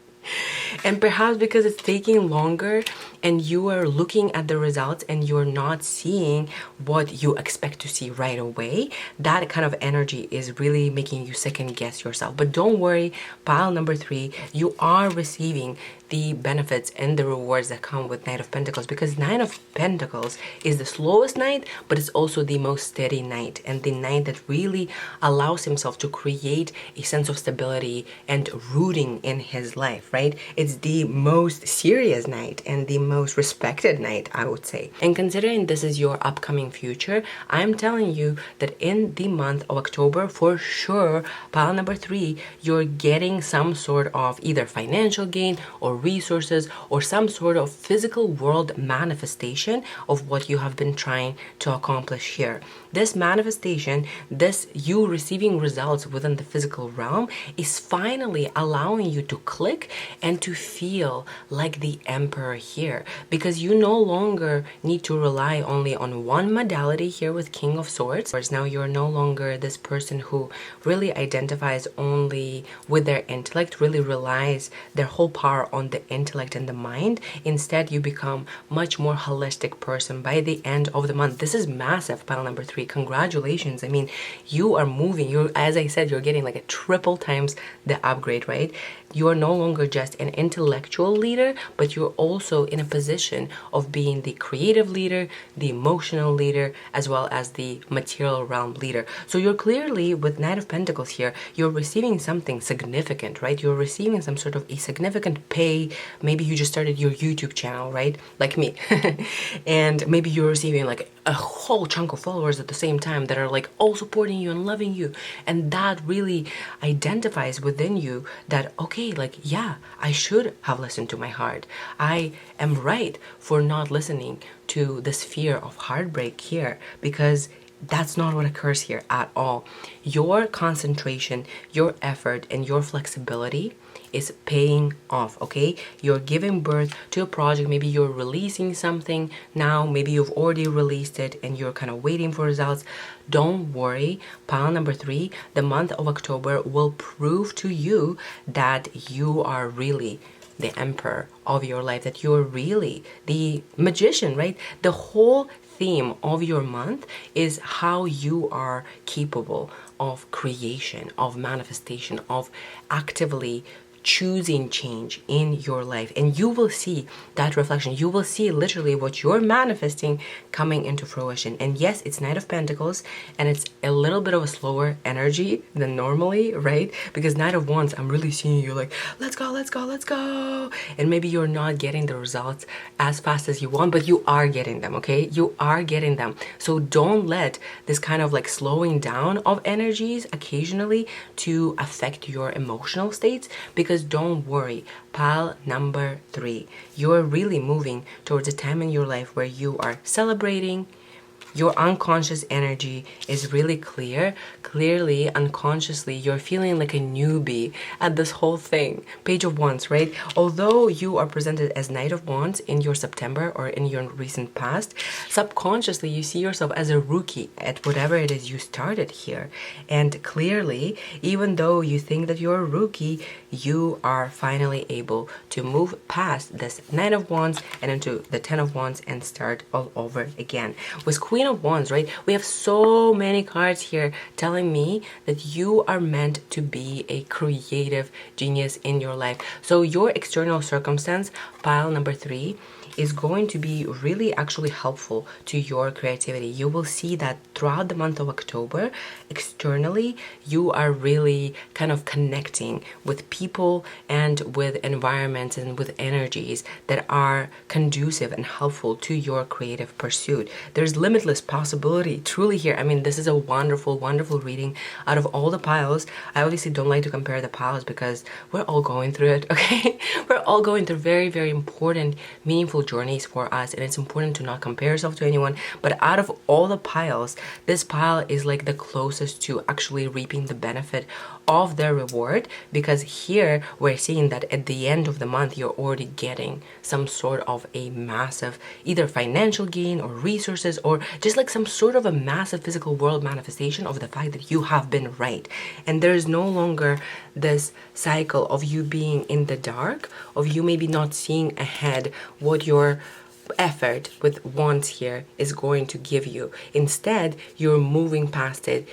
S1: And perhaps because it's taking longer and you are looking at the results and you're not seeing what you expect to see right away, that kind of energy is really making you second guess yourself. But don't worry, pile number 3, you are receiving the benefits and the rewards that come with Knight of Pentacles, because Knight of Pentacles is the slowest knight, but it's also the most steady knight, and the knight that really allows himself to create a sense of stability and rooting in his life, right? It's the most serious knight and the most respected knight, I would say. And considering this is your upcoming future, I'm telling you that in the month of October, for sure, pile number 3, you're getting some sort of either financial gain or resources or some sort of physical world manifestation of what you have been trying to accomplish here. This manifestation, this you receiving results within the physical realm, is finally allowing you to click and to feel like the emperor here, because you no longer need to rely only on one modality here with King of Swords. Whereas now you're no longer this person who really identifies only with their intellect, really relies their whole power on the intellect and the mind. Instead, you become much more holistic person by the end of the month. This is massive, pile number 3. Congratulations. I mean, you are moving. You're, as I said, you're getting like a triple times the upgrade, right? You are no longer just an intellectual leader, but you're also in a position of being the creative leader, the emotional leader, as well as the material realm leader. So you're clearly, with Knight of Pentacles here, you're receiving something significant, right? You're receiving some sort of a significant pay. Maybe you just started your YouTube channel, right? Like me. And maybe you're receiving like a whole chunk of followers at the same time that are like all supporting you and loving you. And that really identifies within you that, okay, like, yeah, I should have listened to my heart. I am right for not listening to this fear of heartbreak here, because that's not what occurs here at all. Your concentration, your effort, and your flexibility is paying off, okay? You're giving birth to a project. Maybe you're releasing something now. Maybe you've already released it and you're kind of waiting for results. Don't worry, pile number 3, the month of October will prove to you that you are really the emperor of your life, that you're really the magician, right? The whole theme of your month is how you are capable of creation, of manifestation, of actively choosing change in your life. And you will see that reflection. You will see literally what you're manifesting coming into fruition. And yes, it's Knight of Pentacles and it's a little bit of a slower energy than normally, right? Because Knight of Wands, I'm really seeing you like, let's go, let's go, let's go. And maybe you're not getting the results as fast as you want, but you are getting them, okay? You are getting them. So don't let this kind of like slowing down of energies occasionally to affect your emotional states, because don't worry, pile number 3, you're really moving towards a time in your life where you are celebrating. Your unconscious energy is really clear. Clearly, unconsciously, you're feeling like a newbie at this whole thing. Page of Wands, right? Although you are presented as Knight of Wands in your September or in your recent past, subconsciously you see yourself as a rookie at whatever it is you started here. And clearly, even though you think that you're a rookie, you are finally able to move past this Knight of Wands and into the Ten of Wands and start all over again. With Queen of Wands, right? We have so many cards here telling me that you are meant to be a creative genius in your life. So your external circumstance, pile number 3, is going to be really actually helpful to your creativity. You will see that throughout the month of October, externally, you are really kind of connecting with people and with environments and with energies that are conducive and helpful to your creative pursuit. There's limitless possibility truly here. I mean, this is a wonderful, wonderful reading. Out of all the piles, I obviously don't like to compare the piles because we're all going through it, okay? We're all going through very, very important, meaningful journeys for us, and it's important to not compare yourself to anyone. But out of all the piles, this pile is like the closest to actually reaping the benefit of their reward, because here we're seeing that at the end of the month you're already getting some sort of a massive either financial gain or resources, or just like some sort of a massive physical world manifestation of the fact that you have been right. And there is no longer this cycle of you being in the dark, of you maybe not seeing ahead what your effort with wands here is going to give you. Instead, you're moving past it.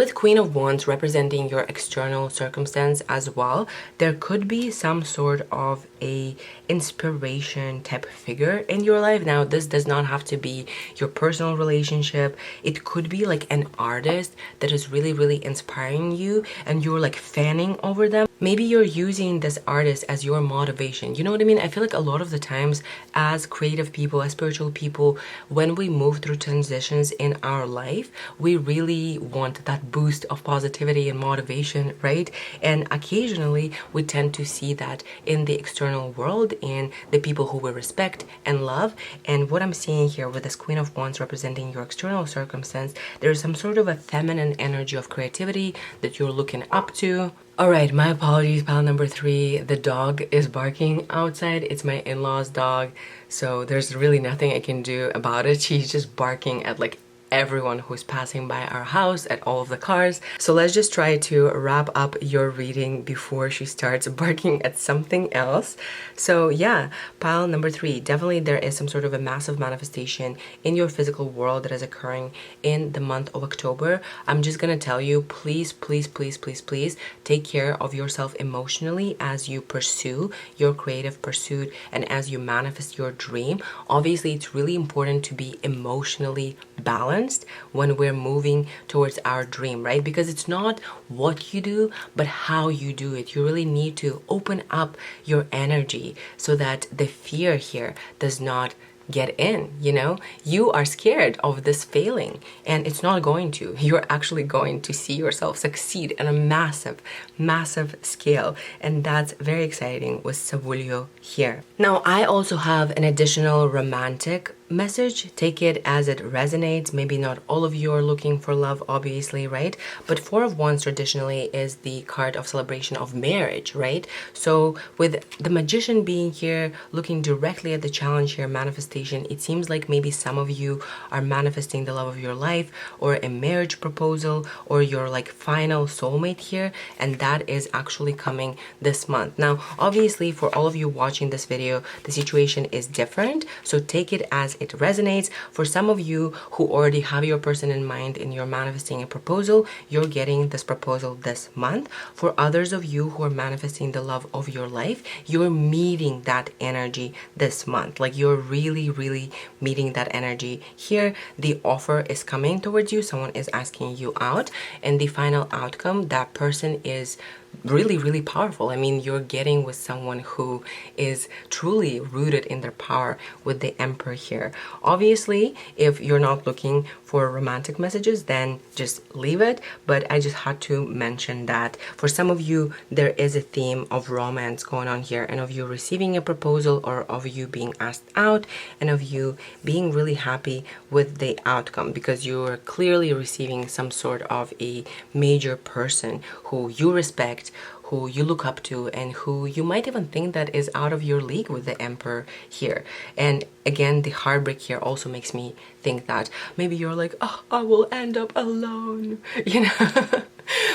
S1: With Queen of Wands representing your external circumstance as well, there could be some sort of a inspiration type figure in your life. Now, this does not have to be your personal relationship. It could be like an artist that is really, really inspiring you and you're like fanning over them. Maybe you're using this artist as your motivation. You know what I mean? I feel like a lot of the times as creative people, as spiritual people, when we move through transitions in our life, we really want that boost of positivity and motivation, right? And occasionally we tend to see that in the external world, in the people who we respect and love. And what I'm seeing here with this Queen of Wands representing your external circumstance, there's some sort of a feminine energy of creativity that you're looking up to. All right, my apologies, pile number 3. The dog is barking outside. It's my in-laws' dog, so there's really nothing I can do about it. She's just barking at like everyone who's passing by our house, at all of the cars. So let's just try to wrap up your reading before she starts barking at something else. So yeah, pile number 3, definitely there is some sort of a massive manifestation in your physical world that is occurring in the month of October. I'm just gonna tell you, please, please, please, please, please take care of yourself emotionally as you pursue your creative pursuit and as you manifest your dream. Obviously, it's really important to be emotionally balanced when we're moving towards our dream, right? Because it's not what you do, but how you do it. You really need to open up your energy so that the fear here does not get in. You know, you are scared of this failing and it's not going to. You're actually going to see yourself succeed on a massive, massive scale, and that's very exciting with Savulio here. Now, I also have an additional romantic message. Take it as it resonates. Maybe not all of you are looking for love, obviously, right? But Four of Wands traditionally is the card of celebration of marriage, right? So with the Magician being here, looking directly at the challenge here, manifestation, it seems like maybe some of you are manifesting the love of your life or a marriage proposal or your like final soulmate here, and that is actually coming this month. Now, obviously, for all of you watching this video, the situation is different, so take it as it resonates. For some of you who already have your person in mind and you're manifesting a proposal, you're getting this proposal this month. For others of you who are manifesting the love of your life, you're meeting that energy this month. Like you're really, really meeting that energy here. The offer is coming towards you. Someone is asking you out, and the final outcome, that person is really, really powerful. I mean, you're getting with someone who is truly rooted in their power with the Emperor here. Obviously, if you're not looking for romantic messages, then just leave it. But I just had to mention that for some of you, there is a theme of romance going on here, and of you receiving a proposal, or of you being asked out, and of you being really happy with the outcome, because you're clearly receiving some sort of a major person who you respect, who you look up to, and who you might even think that is out of your league with the Emperor here. And again, the heartbreak here also makes me think that maybe you're like, oh, I will end up alone, you know.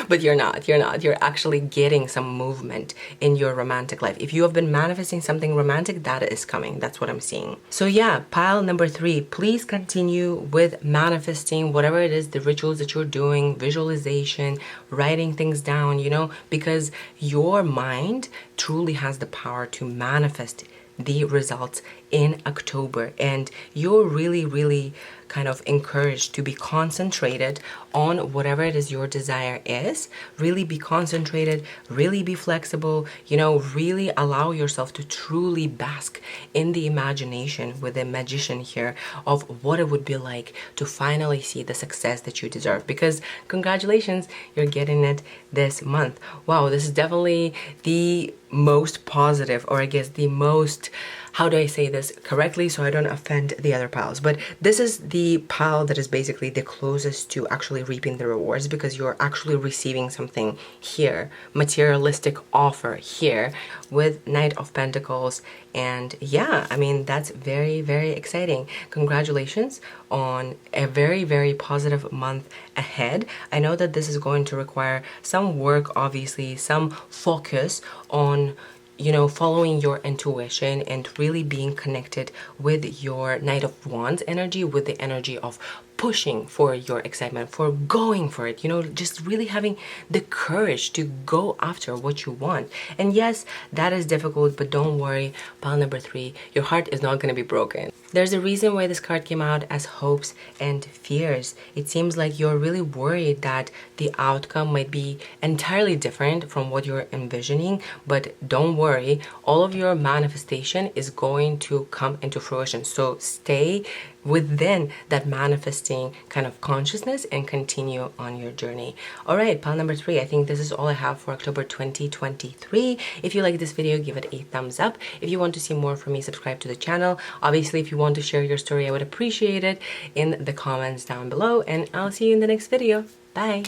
S1: But you're not. You're actually getting some movement in your romantic life. If you have been manifesting something romantic, that is coming. That's what I'm seeing. So yeah, pile number 3, please continue with manifesting whatever it is, the rituals that you're doing, visualization, writing things down, you know, because your mind truly has the power to manifest the results in October, and you're really, really kind of encouraged to be concentrated on whatever it is your desire is. Really be concentrated, really be flexible, you know, really allow yourself to truly bask in the imagination with the Magician here of what it would be like to finally see the success that you deserve. Because congratulations, you're getting it this month. Wow, this is definitely the most positive, or I guess the most how do I say this correctly so I don't offend the other piles, but this is the pile that is basically the closest to actually reaping the rewards, because you're actually receiving something here, materialistic offer here with Knight of Pentacles. And yeah, I mean, that's very, very exciting. Congratulations on a very, very positive month ahead. I know that this is going to require some work, obviously, some focus on, you know, following your intuition and really being connected with your Knight of Wands energy, with the energy of pushing for your excitement, for going for it, you know, just really having the courage to go after what you want. And yes, that is difficult, but don't worry, pile number 3, your heart is not going to be broken. There's a reason why this card came out as hopes and fears. It seems like you're really worried that the outcome might be entirely different from what you're envisioning, but don't worry, all of your manifestation is going to come into fruition. So stay within that manifesting kind of consciousness and continue on your journey. All right, pile number 3, I think this is all I have for October 2023. If you like this video, give it a thumbs up. If you want to see more from me, subscribe to the channel. Obviously, if you want to share your story, I would appreciate it in the comments down below, and I'll see you in the next video. Bye.